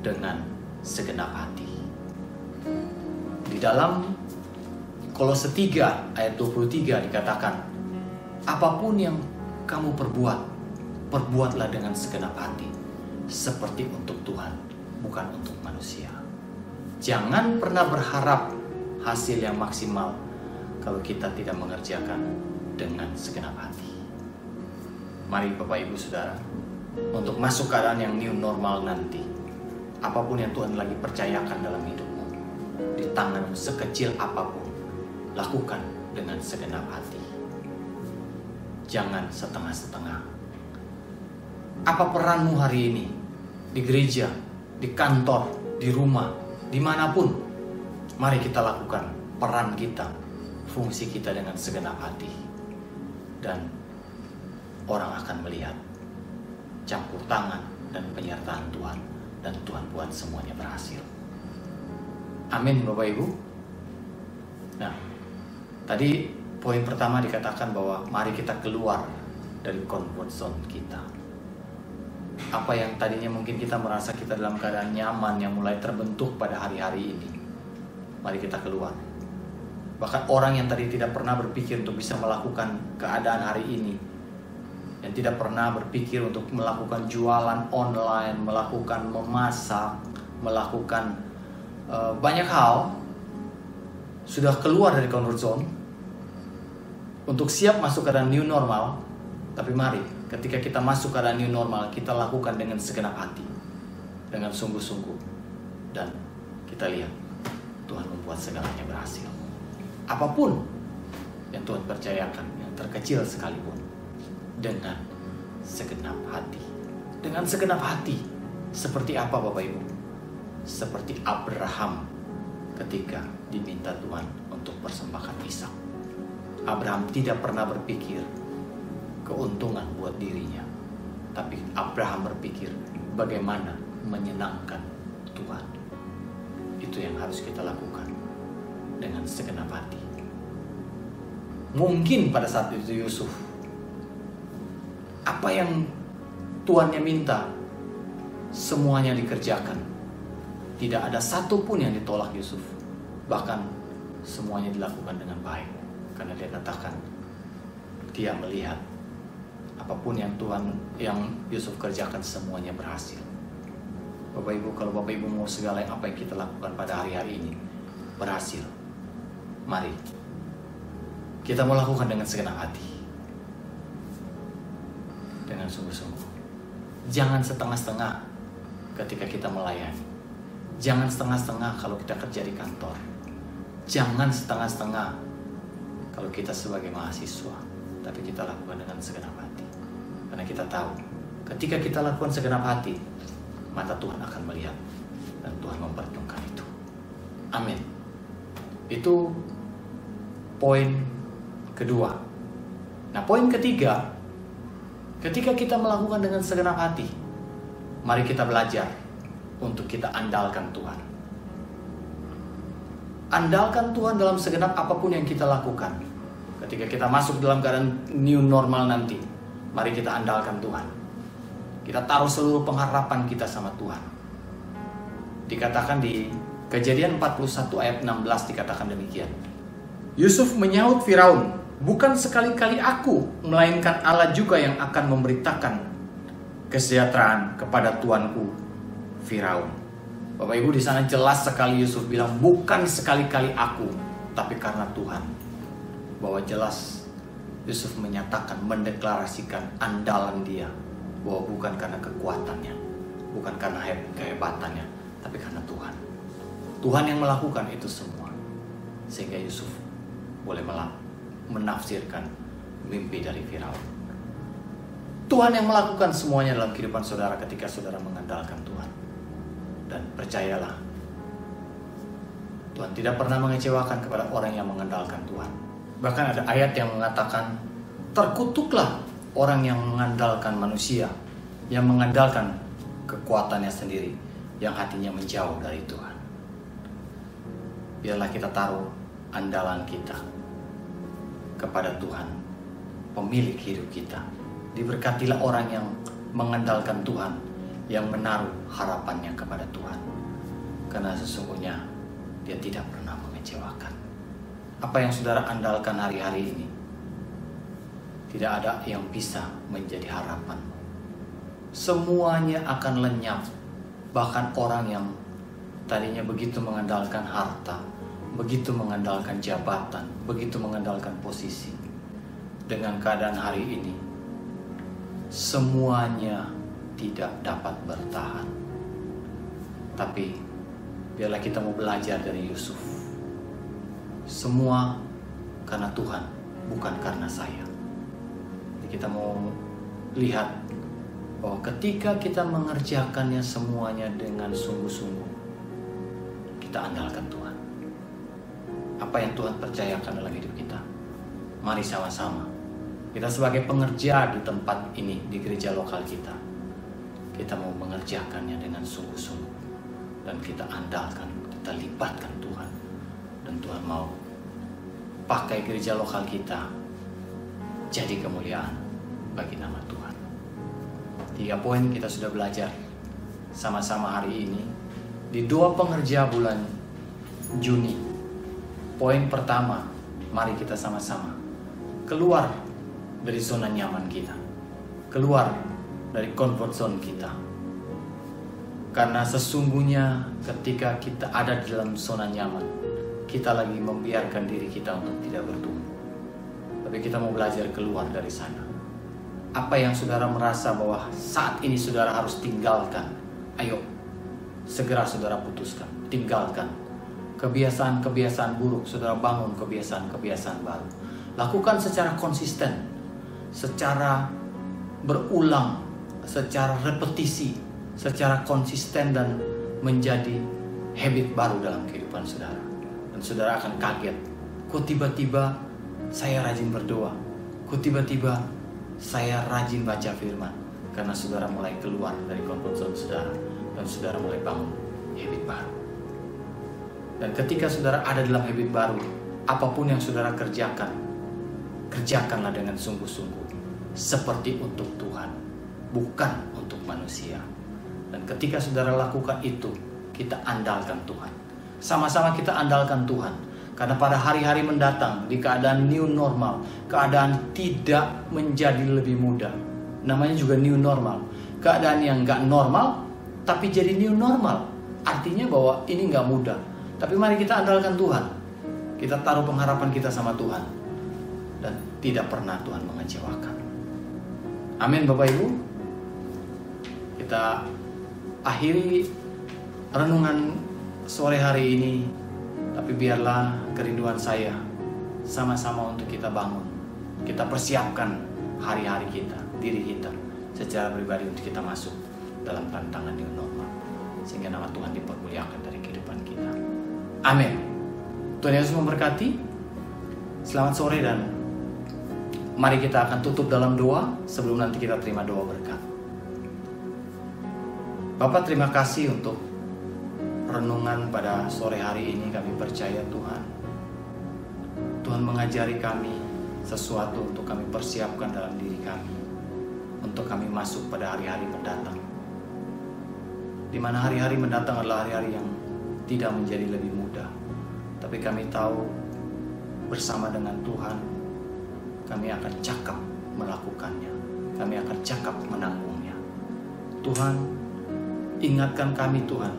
dengan segenap hati. Di dalam Kolose 3 ayat 23 dikatakan, apapun yang kamu perbuat, perbuatlah dengan segenap hati, seperti untuk Tuhan, bukan untuk manusia. Jangan pernah berharap hasil yang maksimal kalau kita tidak mengerjakan dengan segenap hati. Mari Bapak Ibu Saudara, untuk masuk keadaan yang new normal nanti, apapun yang Tuhan lagi percayakan dalam hidupmu, di tanganmu sekecil apapun, lakukan dengan segenap hati. Jangan setengah-setengah. Apa peranmu hari ini? Di gereja, di kantor, di rumah, dimanapun. Mari kita lakukan peran kita, fungsi kita dengan segenap hati. Dan orang akan melihat campur tangan dan penyertaan Tuhan. Dan Tuhan buat semuanya berhasil. Amin Bapak Ibu. Nah, tadi poin pertama dikatakan bahwa mari kita keluar dari comfort zone kita. Apa yang tadinya mungkin kita merasa kita dalam keadaan nyaman yang mulai terbentuk pada hari-hari ini, mari kita keluar. Bahkan orang yang tadi tidak pernah berpikir untuk bisa melakukan keadaan hari ini, yang tidak pernah berpikir untuk melakukan jualan online, melakukan memasak, melakukan banyak hal, sudah keluar dari comfort zone untuk siap masuk ke dalam new normal. Tapi mari ketika kita masuk ke dalam new normal, kita lakukan dengan segenap hati, dengan sungguh-sungguh, dan kita lihat Tuhan membuat segalanya berhasil. Apapun yang Tuhan percayakan, yang terkecil sekalipun, dengan segenap hati. Dengan segenap hati. Seperti apa Bapak Ibu? Seperti Abraham ketika diminta Tuhan untuk persembahkan Ishak. Abraham tidak pernah berpikir keuntungan buat dirinya, tapi Abraham berpikir bagaimana menyenangkan Tuhan. Itu yang harus kita lakukan dengan segenap hati. Mungkin pada saat itu Yusuf, apa yang tuannya minta, semuanya dikerjakan. Tidak ada satupun yang ditolak Yusuf. Bahkan semuanya dilakukan dengan baik. Karena dia katakan, dia melihat apapun yang Yusuf kerjakan, semuanya berhasil. Bapak Ibu, kalau Bapak Ibu mau segala apa yang kita lakukan pada hari-hari ini berhasil, mari kita mau lakukan dengan segenap hati, dengan sungguh-sungguh. Jangan setengah-setengah ketika kita melayani. Jangan setengah-setengah kalau kita kerja di kantor. Jangan setengah-setengah kalau kita sebagai mahasiswa. Tapi kita lakukan dengan segenap hati. Karena kita tahu, ketika kita lakukan segenap hati, mata Tuhan akan melihat. Dan Tuhan memperhitungkan itu. Amin. Itu poin kedua. Nah, poin ketiga, ketika kita melakukan dengan segenap hati, mari kita belajar untuk kita andalkan Tuhan. Andalkan Tuhan dalam segenap apapun yang kita lakukan. Ketika kita masuk dalam keadaan new normal nanti, mari kita andalkan Tuhan. Kita taruh seluruh pengharapan kita sama Tuhan. Dikatakan di Kejadian 41 ayat 16 dikatakan demikian. Yusuf menyaut Firaun, bukan sekali-kali aku, melainkan Allah juga yang akan memberitakan kesejahteraan kepada tuanku Firaun. Bapak Ibu, di sana jelas sekali Yusuf bilang bukan sekali-kali aku, tapi karena Tuhan. Bahwa jelas Yusuf menyatakan, mendeklarasikan andalan dia, bahwa bukan karena kekuatannya, bukan karena kehebatannya, tapi karena Tuhan. Tuhan yang melakukan itu semua. Sehingga Yusuf boleh menafsirkan mimpi dari Firaun. Tuhan yang melakukan semuanya dalam kehidupan saudara ketika saudara mengandalkan Tuhan. Dan percayalah, Tuhan tidak pernah mengecewakan kepada orang yang mengandalkan Tuhan. Bahkan ada ayat yang mengatakan, terkutuklah orang yang mengandalkan manusia, yang mengandalkan kekuatannya sendiri, yang hatinya menjauh dari Tuhan. Biarlah kita taruh andalan kita kepada Tuhan, pemilik hidup kita. Diberkatilah orang yang mengandalkan Tuhan, yang menaruh harapannya kepada Tuhan. Karena sesungguhnya dia tidak pernah mengecewakan. Apa yang saudara andalkan hari-hari ini, tidak ada yang bisa menjadi harapan. Semuanya akan lenyap. Bahkan orang yang tadinya begitu mengandalkan harta, begitu mengandalkan jabatan, begitu mengandalkan posisi, dengan keadaan hari ini, semuanya tidak dapat bertahan. Tapi biarlah kita mau belajar dari Yusuf. Semua karena Tuhan, bukan karena saya. Jadi kita mau lihat bahwa ketika kita mengerjakannya semuanya dengan sungguh-sungguh, kita andalkan Tuhan. Apa yang Tuhan percayakan dalam hidup kita, mari sama-sama kita sebagai pengerja di tempat ini, di gereja lokal kita mau mengerjakannya dengan sungguh-sungguh, dan kita andalkan kita libatkan Tuhan. Dan Tuhan mau pakai gereja lokal kita jadi kemuliaan bagi nama Tuhan. 3 poin kita sudah belajar sama-sama hari ini di 2 pengerja bulan Juni. Poin pertama, mari kita sama-sama keluar dari zona nyaman kita, keluar dari comfort zone kita. Karena sesungguhnya ketika kita ada di dalam zona nyaman, kita lagi membiarkan diri kita untuk tidak bertumbuh. Tapi kita mau belajar keluar dari sana. Apa yang saudara merasa bahwa saat ini saudara harus tinggalkan, ayo segera saudara putuskan, tinggalkan. Kebiasaan-kebiasaan buruk, saudara bangun kebiasaan-kebiasaan baru. Lakukan secara konsisten, secara berulang, secara repetisi, secara konsisten, dan menjadi habit baru dalam kehidupan saudara. Dan saudara akan kaget, kok tiba-tiba saya rajin berdoa, kok tiba-tiba saya rajin baca firman. Karena saudara mulai keluar dari comfort zone saudara, dan saudara mulai bangun habit baru. Dan ketika saudara ada dalam habit baru, apapun yang saudara kerjakan, kerjakanlah dengan sungguh-sungguh, seperti untuk Tuhan, bukan untuk manusia. Dan ketika saudara lakukan itu, kita andalkan Tuhan. Sama-sama kita andalkan Tuhan. Karena pada hari-hari mendatang, di keadaan new normal, keadaan tidak menjadi lebih mudah. Namanya juga new normal. Keadaan yang gak normal, tapi jadi new normal. Artinya bahwa ini gak mudah. Tapi mari kita andalkan Tuhan. Kita taruh pengharapan kita sama Tuhan. Dan tidak pernah Tuhan mengecewakan. Amin Bapak Ibu. Kita akhiri renungan sore hari ini. Tapi biarlah kerinduan saya sama-sama untuk kita bangun. Kita persiapkan hari-hari kita, diri kita secara pribadi untuk kita masuk dalam tantangan new normal. Sehingga nama Tuhan dipermuliakan dari kehidupan kita. Amin. Tuhan Yesus memberkati. Selamat sore, dan mari kita akan tutup dalam doa sebelum nanti kita terima doa berkat. Bapak, terima kasih untuk renungan pada sore hari ini. Kami percaya Tuhan mengajari kami sesuatu untuk kami persiapkan dalam diri kami, untuk kami masuk pada hari-hari mendatang, di mana hari-hari mendatang adalah hari-hari yang tidak menjadi lebih mudah. Tapi kami tahu bersama dengan Tuhan kami akan cakap melakukannya, kami akan cakap menanggungnya. Tuhan, ingatkan kami Tuhan.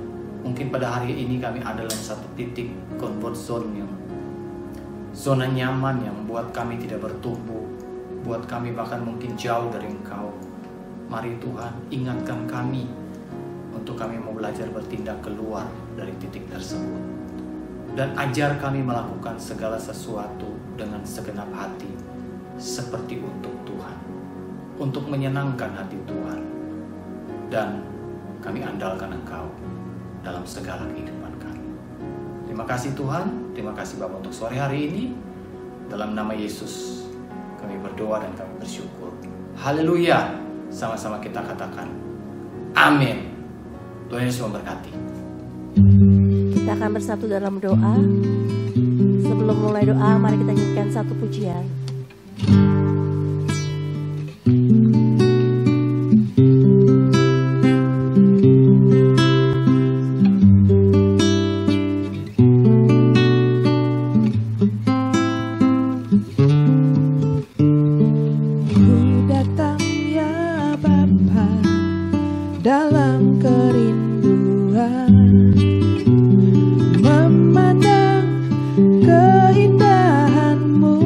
Mungkin pada hari ini kami ada dalam satu titik comfort zone, yang zona nyaman yang buat kami tidak bertumbuh, buat kami bahkan mungkin jauh dari Engkau. Mari Tuhan, ingatkan kami untuk kami mau belajar bertindak keluar dari titik tersebut. Dan ajar kami melakukan segala sesuatu dengan segenap hati, seperti untuk Tuhan, untuk menyenangkan hati Tuhan. Dan kami andalkan Engkau dalam segala kehidupan kami. Terima kasih Tuhan, terima kasih Bapak untuk sore hari ini. Dalam nama Yesus kami berdoa dan kami bersyukur. Haleluya. Sama-sama kita katakan amin. Tuhan Yesus memberkati. Kita akan bersatu dalam doa. Sebelum mulai doa, mari kita nyanyikan satu pujian. Dalam kerinduan memandang keindahan-Mu,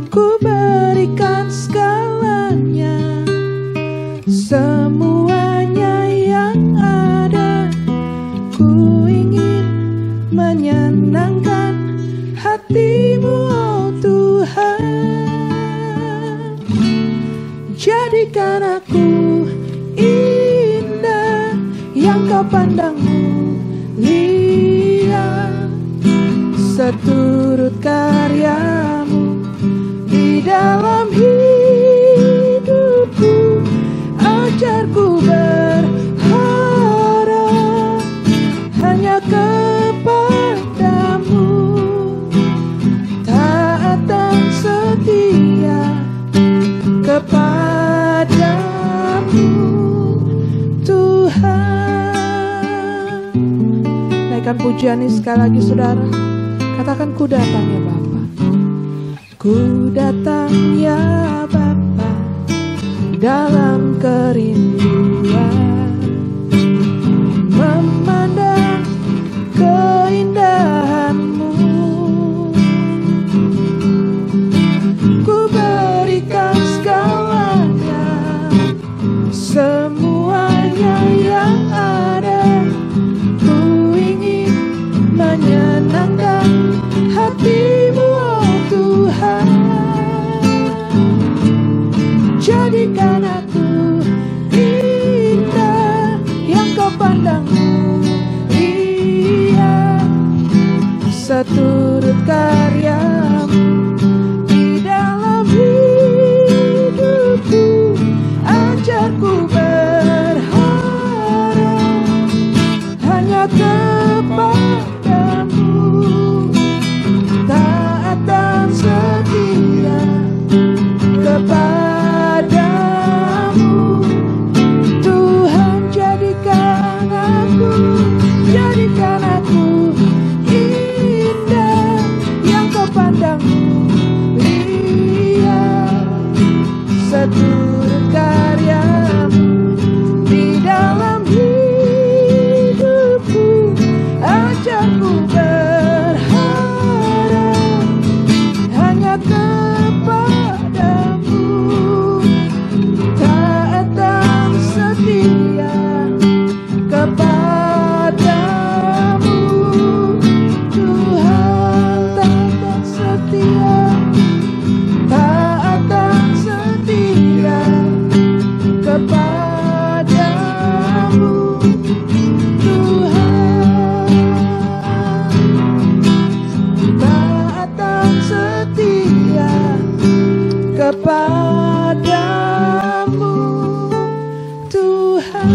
ku berikan segalanya, semuanya yang ada. Ku ingin menyenangkan hati-Mu, oh Tuhan. Jadikan aku indah yang Kau pandang mulia, seturut karya-Mu di dalam hidupku. Ajarku berharap naikkan pujian ini sekali lagi saudara. Katakan ku datang ya Bapa. Ku datang ya Bapa dalam kerinduan, memandang keindahan-Mu. Ku berikan segalanya, semuanya yang ada. Ku ingin menyenangkan hati-Mu, oh Tuhan. Jadikan aku indah yang Kau pandang mulia, seturut karya-Mu di dalam hidupku. Ajarku berharap hanya kepada-Mu, taat dan setia kepada-Mu. Tuhan, jadikan aku indah yang Kau pandang mulia, seturut karya-Mu di dalam hidupku. Ajarku berharap hanya kepada-Mu, taat dan setia kepada-Mu. Tuhan, taat dan setia kepada-Mu. Tuhan, taat dan setia kepada-Mu, Tuhan.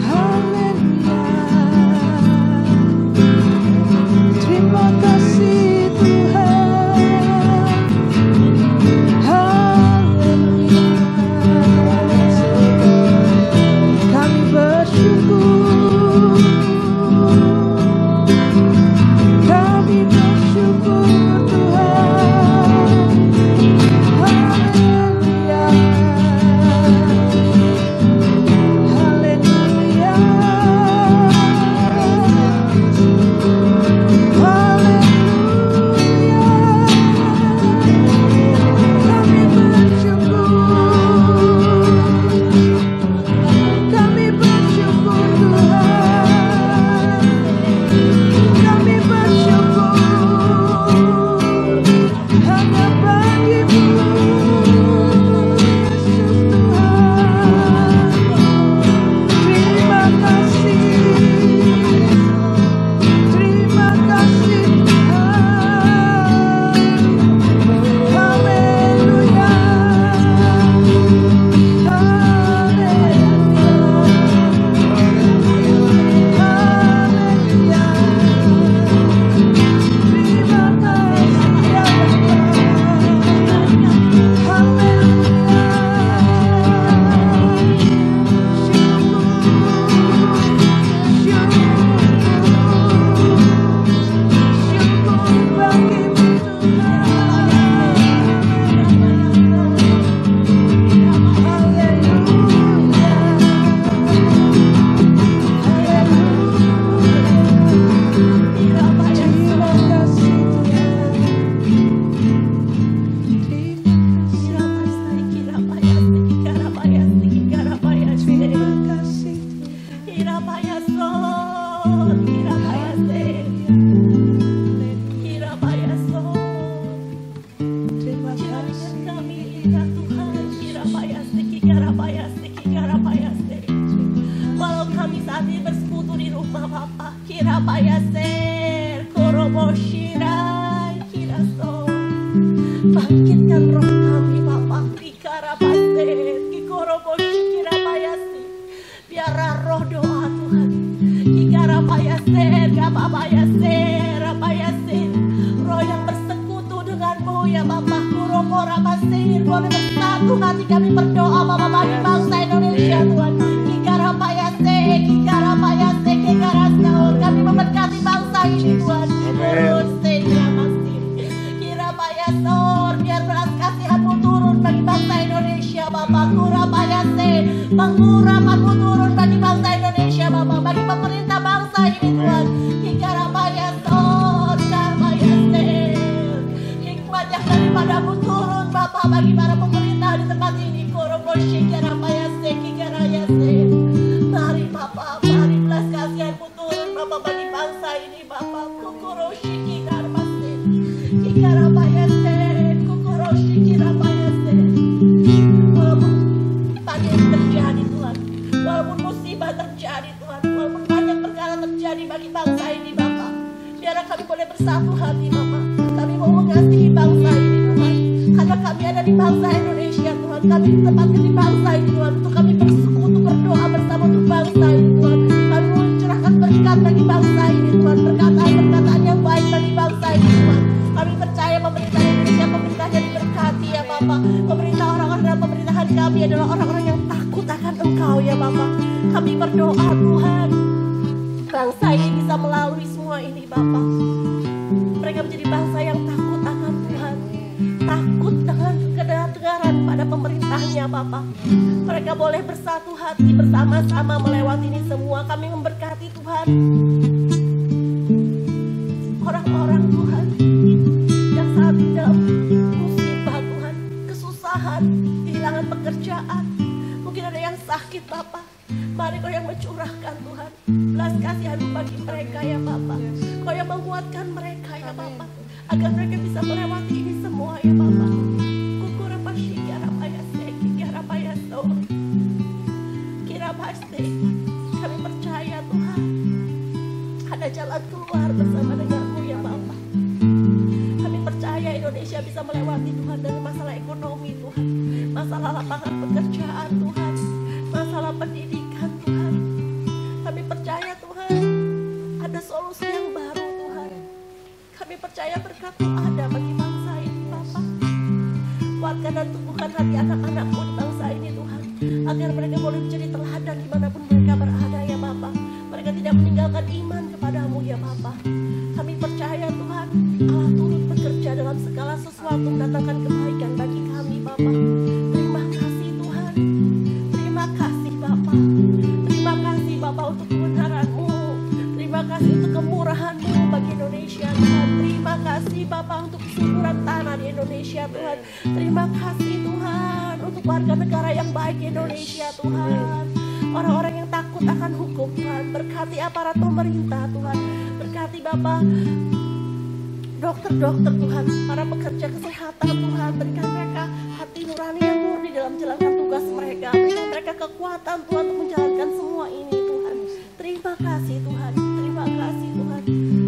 Haleluya. Terima kasih Tuhan. Haleluya. Kami bersyukur. Kami bersyukur Tuhan. Haleluya. Haleluya. Kami bersyukur Tuhan. Kami bersyukur hanya bagi-Mu, Yesus Tuhan. Terima kasih Tuhan. Haleluya. Walau kami saat ini bersekutu di rumah Bapa, kira payaser, koroboshirai, kira so. Bangkitkan roh kami Bapa, kira payaser, kikoroboshira payasi. Biarlah roh doa Tuhan, kira payaser, kapa payaser, payaser. Roh yang bersekutu dengan-Mu ya Bapa, kurokora pasir, boleh bersatu hati kami berdoa Bapa bagi bangsa Indonesia Tuhan. Pengurapan-Mu turun bagi bangsa Indonesia Bapa, bagi pemerintah bangsa ini Tuhan. Hikmat yang daripada-Mu turun Bapa bagi para pemerintah di tempat ini. Mari Bapa, mari belas kasihan-Mu turun Bapa bagi bangsa ini Bapa. Walaupun banyak terjadi Tuhan, walaupun musibah terjadi Tuhan, walaupun banyak perkara terjadi bagi bangsa ini Bapa, biarlah kami boleh bersatu hati Bapa. Kami mau mengasihi bangsa ini Tuhan, karena kami ada di bangsa Indonesia Tuhan. Kami ditempatkan di bangsa ini Tuhan, untuk kami bersekutu berdoa bersama untuk bangsa ini Tuhan. Kami mau mencurahkan berkat bagi bangsa ini Tuhan, perkataan-perkataan yang baik bagi bangsa ini Tuhan. Kami percaya pemerintah Indonesia, pemerintahnya diberkati ya Bapa. Pemerintah orang-orang dalam pemerintahan kami adalah orang-orang yang takut akan Engkau ya Bapa. Kami berdoa Tuhan, bangsa ini bisa melalui semua ini Bapa. Mereka menjadi bangsa yang takut akan Tuhan, takut dengan kedengaran pada pemerintahnya Bapa. Mereka boleh bersatu hati bersama-sama melewati ini semua. Kami memberkati Tuhan orang-orang Tuhan yang saat ini dalam musibah Tuhan, kesusahan, kehilangan pekerjaan. Mungkin ada yang sakit Bapa. Mari Kau yang mencurahkan Tuhan belas kasihan-Mu bagi mereka ya Bapa. Kau yang menguatkan mereka ya Bapa, agar mereka bisa melewati ini semua ya Bapa. Kami percaya Tuhan ada jalan keluar bersama dengan-Mu ya Bapa. Kami percaya Indonesia bisa melewati Tuhan dari masalah ekonomi Tuhan, masalah lapangan pekerjaan Tuhan, masalah pendidikan Tuhan. Kami percaya Tuhan ada solusi yang baru Tuhan. Kami percaya berkat-Mu ada bagi bangsa ini Bapa. Kuatkan dan tumbuhkan hati anak-anak-Mu di bangsa ini Tuhan, agar mereka boleh menjadi teladan dimanapun mereka berada ya Bapa. Mereka tidak meninggalkan iman kepadamu ya Bapa. Kami percaya Tuhan Allah turut bekerja dalam segala sesuatu, mendatangkan kebaikan bagi kami Bapa. Terima kasih Tuhan, terima kasih Bapa. Terima kasih Bapa untuk kebenaran-Mu, terima kasih untuk kemurahan-Mu bagi Indonesia Tuhan. Terima kasih Bapa untuk kesuburan tanah di Indonesia Tuhan. Terima kasih Tuhan untuk warga negara yang baik di Indonesia Tuhan. Orang-orang yang takut akan hukum Tuhan. Berkati aparat pemerintah Tuhan. Berkati Bapa dokter-dokter Tuhan, para pekerja kesehatan Tuhan. Berikan mereka hati nurani yang murni dalam menjalankan tugas mereka. Berikan mereka kekuatan Tuhan untuk menjalankan semua ini Tuhan. Terima kasih Tuhan, terima kasih Tuhan.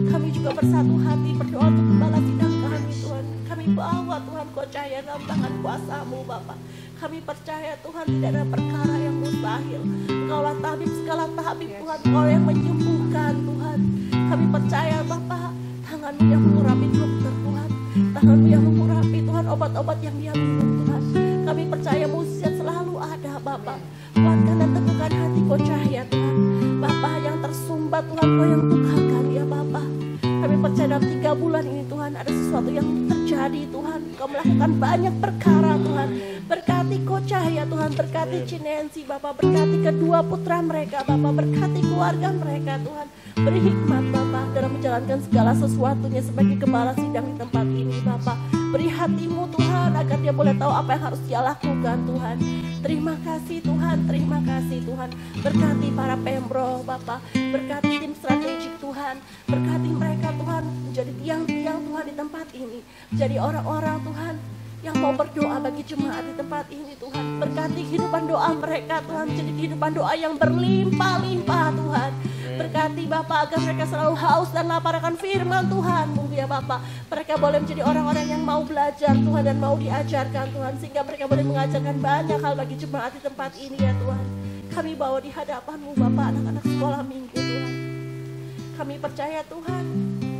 Kami juga bersatu hati berdoa untuk gembala sidang kami Tuhan. Kami bawa Tuhan Kocahya dalam tangan kuasa-Mu Bapa. Kami percaya Tuhan tidak ada perkara yang mustahil. Engkaulah tabib segala tabib Tuhan, Engkau yang menyembuhkan Tuhan. Kami percaya Bapa, tangan-Mu yang mengurapi dokter Tuhan, tangan-Mu yang mengurapi Tuhan obat-obat yang dia minum Tuhan. Kami percaya mujizat selalu ada Bapa. Kuatkan dan teguhkan hati Kocahya Tuhan. Bapa yang tersumbat Tuhan, Kau yang bukakan ya Bapa. Kami percaya dalam 3 bulan ini Tuhan ada sesuatu yang terjadi Tuhan. Kau melakukan banyak perkara Tuhan. Berkati Kocahya Tuhan, berkati Cinensi Bapa, berkati kedua putra mereka Bapa, berkati keluarga mereka Tuhan. Beri hikmat Bapa dalam menjalankan segala sesuatunya sebagai kepala sidang di tempat ini Bapa. Beri hati-Mu Tuhan agar dia boleh tahu apa yang harus dia lakukan Tuhan. Terima kasih Tuhan, terima kasih Tuhan. Berkati para pemro Bapa, berkati tim strategik Tuhan. Berkati mereka Tuhan menjadi tiang-tiang Tuhan di tempat ini. Jadi orang-orang Tuhan yang mau berdoa bagi jemaat di tempat ini Tuhan. Berkati kehidupan doa mereka Tuhan, jadi kehidupan doa yang berlimpah-limpah Tuhan. Berkati Bapa agar mereka selalu haus dan lapar akan firman Tuhan-Mu ya Bapa. Mereka boleh menjadi orang-orang yang mau belajar Tuhan dan mau diajarkan Tuhan, sehingga mereka boleh mengajarkan banyak hal bagi jemaat di tempat ini ya Tuhan. Kami bawa di hadapan-Mu Bapa anak-anak sekolah minggu Tuhan. Kami percaya Tuhan,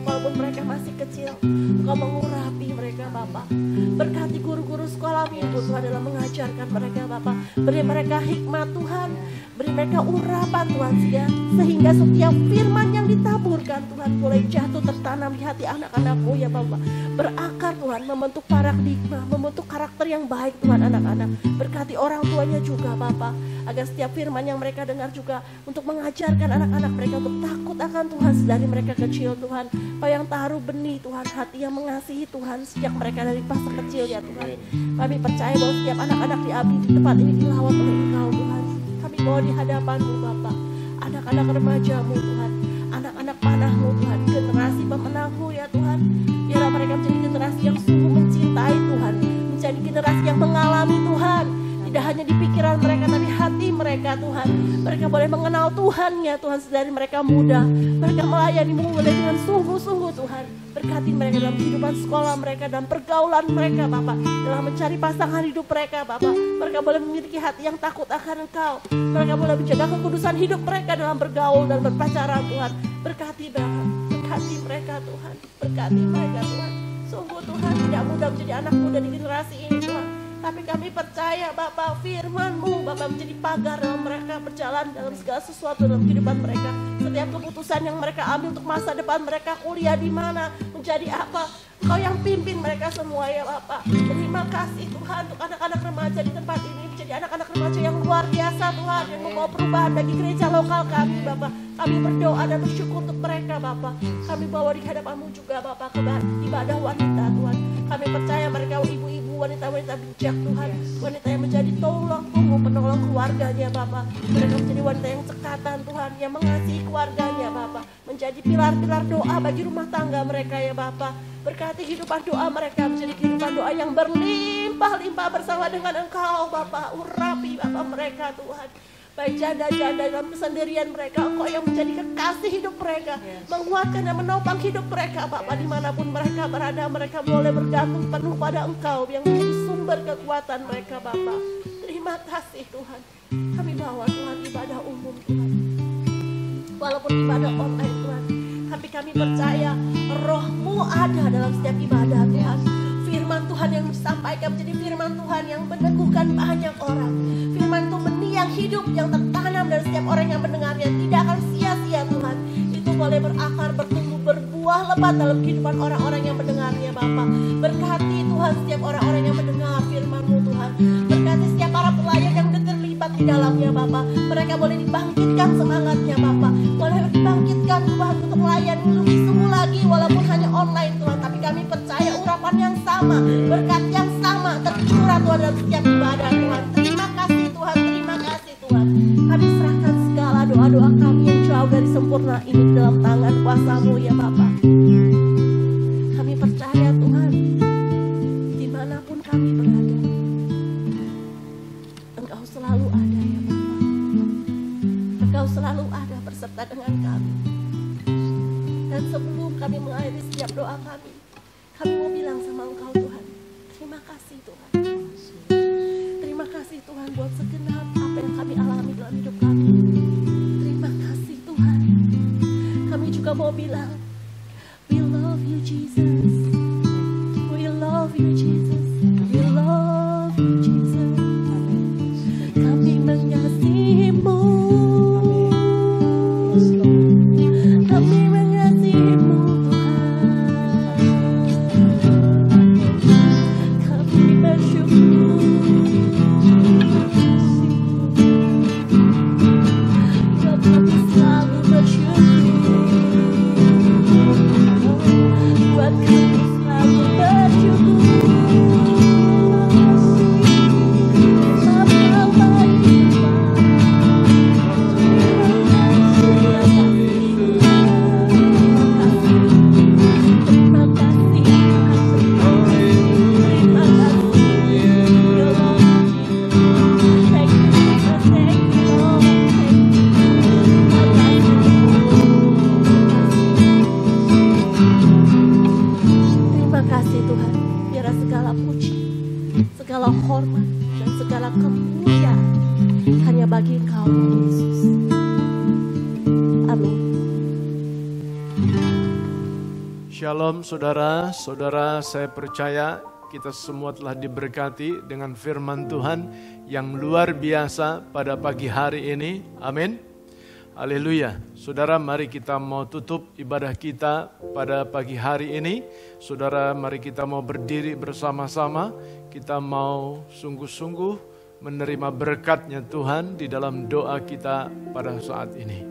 walaupun mereka masih kecil, Engkau mengurapi mereka Bapa. Berkati guru-guru sekolah minggu Tuhan dalam mengajarkan mereka Bapa. Beri mereka hikmat Tuhan. Beri mereka urapan Tuhan, sehingga setiap firman yang ditaburkan Tuhan boleh jatuh tertanam di hati anak-anakmu ya Bapak. Berakar Tuhan, membentuk paradigma, membentuk karakter yang baik Tuhan anak-anak. Berkati orang tuanya juga Bapak, agar setiap firman yang mereka dengar juga untuk mengajarkan anak-anak mereka untuk takut akan Tuhan dari mereka kecil Tuhan. Kau yang taruh benih Tuhan, hati yang mengasihi Tuhan sejak mereka dari masa kecil ya Tuhan. Kami percaya bahwa setiap anak-anak di ABI di tempat ini dilawat oleh Engkau Tuhan. Kami bawa di hadapan-Mu Bapak, anak-anak remaja-Mu Tuhan, anak-anak panah-Mu Tuhan, generasi pemenang-Mu ya Tuhan. Biarlah mereka menjadi generasi yang sungguh mencintai Tuhan, menjadi generasi yang mengalami Tuhan. Tidak hanya di pikiran mereka tapi hati mereka Tuhan. Mereka boleh mengenal Tuhan ya Tuhan sedari mereka muda. Mereka melayani-Mu dengan sungguh-sungguh Tuhan. Berkati mereka dalam kehidupan sekolah mereka, dalam pergaulan mereka Bapak, dalam mencari pasangan hidup mereka Bapak. Mereka boleh memiliki hati yang takut akan Engkau. Mereka boleh menjaga kekudusan hidup mereka dalam bergaul dan berpacaran Tuhan. Berkati Bapak, berkati mereka Tuhan. Berkati mereka Tuhan. Sungguh Tuhan tidak mudah menjadi anak muda di generasi ini Tuhan. Tapi kami percaya Bapak, firman-Mu Bapak menjadi pagar dalam mereka berjalan dalam segala sesuatu dalam kehidupan mereka. Setiap keputusan yang mereka ambil untuk masa depan mereka, kuliah di mana, menjadi apa, Kau yang pimpin mereka semua ya Bapak. Terima kasih Tuhan untuk anak-anak remaja di tempat ini, menjadi anak-anak remaja yang luar biasa Tuhan, yang membawa perubahan bagi gereja lokal kami Bapak. Kami berdoa dan bersyukur untuk mereka Bapak. Kami bawa di hadapan-Mu juga Bapak ke ibadah wanita Tuhan. Kami percaya mereka ibu-ibu, wanita-wanita bijak Tuhan, wanita yang menjadi tolong punggung penolong keluarganya Bapak. Mereka menjadi wanita yang cekatan Tuhan, yang mengasihi keluarganya Bapak, menjadi pilar-pilar doa bagi rumah tangga mereka ya Bapak. Berkati kehidupan doa mereka menjadi kehidupan doa yang berlimpah-limpah bersama dengan Engkau Bapak. Urapi Bapak mereka Tuhan. Baik janda-janda dalam kesendirian mereka, Engkau yang menjadi kekasih hidup mereka, menguatkan dan menopang hidup mereka Bapak. Dimanapun mereka berada, mereka boleh bergantung penuh pada Engkau yang menjadi sumber kekuatan mereka Bapak. Terima kasih Tuhan. Kami bawa Tuhan ibadah umum Tuhan, walaupun ibadah online Tuhan, tapi kami percaya Roh-Mu ada dalam setiap ibadah Tuhan. Firman Tuhan yang disampaikan menjadi firman Tuhan yang meneguhkan banyak orang. Firman itu benih yang hidup, yang tertanam dari setiap orang yang mendengarnya, tidak akan sia-sia Tuhan. Itu boleh berakar, bertumbuh, berbuah lebat dalam kehidupan orang-orang yang mendengarnya Bapak. Berkati Tuhan setiap orang-orang yang mendengar firman-Mu Tuhan. Berkati setiap para pelayan yang terlibat di dalamnya Bapak. Mereka boleh dibangkitkan semangatnya Bapak. Boleh dibangkitkan Tuhan untuk melayani lebih sungguh lagi walaupun hanya online Tuhan. Tapi kami percaya urapan yang sama, berkat yang sama tercurah Tuhan dalam setiap ibadah Tuhan. Terima kasih Tuhan, terima kasih Tuhan. Kami serahkan segala doa-doa kami yang jauh dari sempurna ini ke dalam tangan kuasa-Mu ya Bapak. Kami percaya Tuhan, dimanapun kami berada, Engkau selalu ada ya Bapak. Engkau selalu ada berserta dengan kami. Dan sebelum kami mengakhiri setiap doa kami mau bilang sama Engkau Tuhan, terima kasih Tuhan. Terima kasih Tuhan buat segenap apa yang kami alami dalam hidup kami. Terima kasih Tuhan. Kami juga mau bilang, we love you Jesus. We love you Jesus. We love you Jesus. Kami mengasihi-Mu. Kami mengasihi-Mu Shalom saudara-saudara, saya percaya kita semua telah diberkati dengan firman Tuhan yang luar biasa pada pagi hari ini. Amin. Haleluya. Saudara, mari kita mau tutup ibadah kita pada pagi hari ini. Saudara, mari kita mau berdiri bersama-sama. Kita mau sungguh-sungguh menerima berkat-Nya Tuhan di dalam doa kita pada saat ini.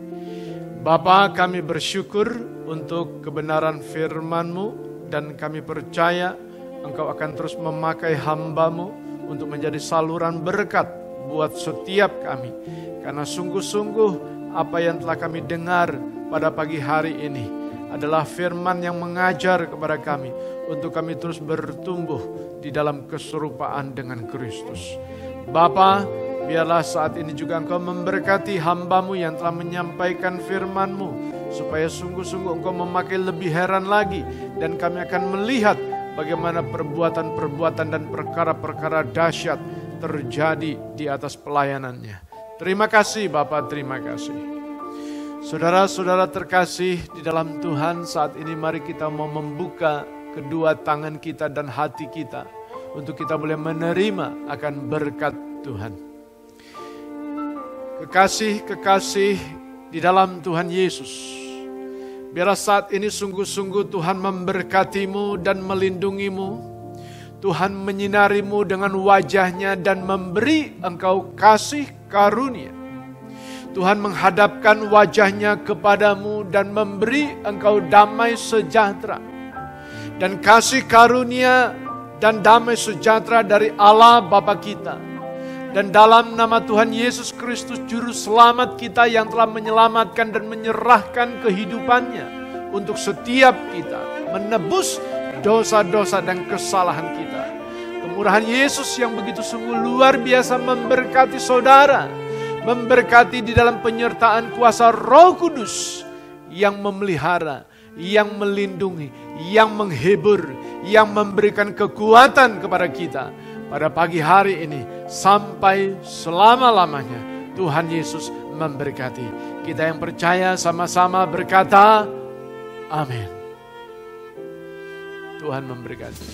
Bapa, kami bersyukur untuk kebenaran firman-Mu dan kami percaya Engkau akan terus memakai hamba-Mu untuk menjadi saluran berkat buat setiap kami. Karena sungguh-sungguh apa yang telah kami dengar pada pagi hari ini adalah firman yang mengajar kepada kami untuk kami terus bertumbuh di dalam keserupaan dengan Kristus. Bapa, biarlah saat ini juga Engkau memberkati hamba-Mu yang telah menyampaikan firman-Mu, supaya sungguh-sungguh Engkau memakai lebih heran lagi, dan kami akan melihat bagaimana perbuatan-perbuatan dan perkara-perkara dahsyat terjadi di atas pelayanannya. Terima kasih Bapa, terima kasih. Saudara-saudara terkasih di dalam Tuhan, saat ini mari kita mau membuka kedua tangan kita dan hati kita untuk kita boleh menerima akan berkat Tuhan. Kekasih-kekasih di dalam Tuhan Yesus, biarlah saat ini sungguh-sungguh Tuhan memberkatimu dan melindungimu. Tuhan menyinarimu dengan wajah-Nya dan memberi engkau kasih karunia. Tuhan menghadapkan wajah-Nya kepadamu dan memberi engkau damai sejahtera. Dan kasih karunia dan damai sejahtera dari Allah Bapa kita. Dan dalam nama Tuhan Yesus Kristus, Juru Selamat kita yang telah menyelamatkan dan menyerahkan kehidupannya untuk setiap kita, menebus dosa-dosa dan kesalahan kita. Kemurahan Yesus yang begitu sungguh luar biasa memberkati saudara, memberkati di dalam penyertaan kuasa Roh Kudus yang memelihara, yang melindungi, yang menghibur, yang memberikan kekuatan kepada kita pada pagi hari ini sampai selama-lamanya. Tuhan Yesus memberkati. Kita yang percaya sama-sama berkata amin. Tuhan memberkati.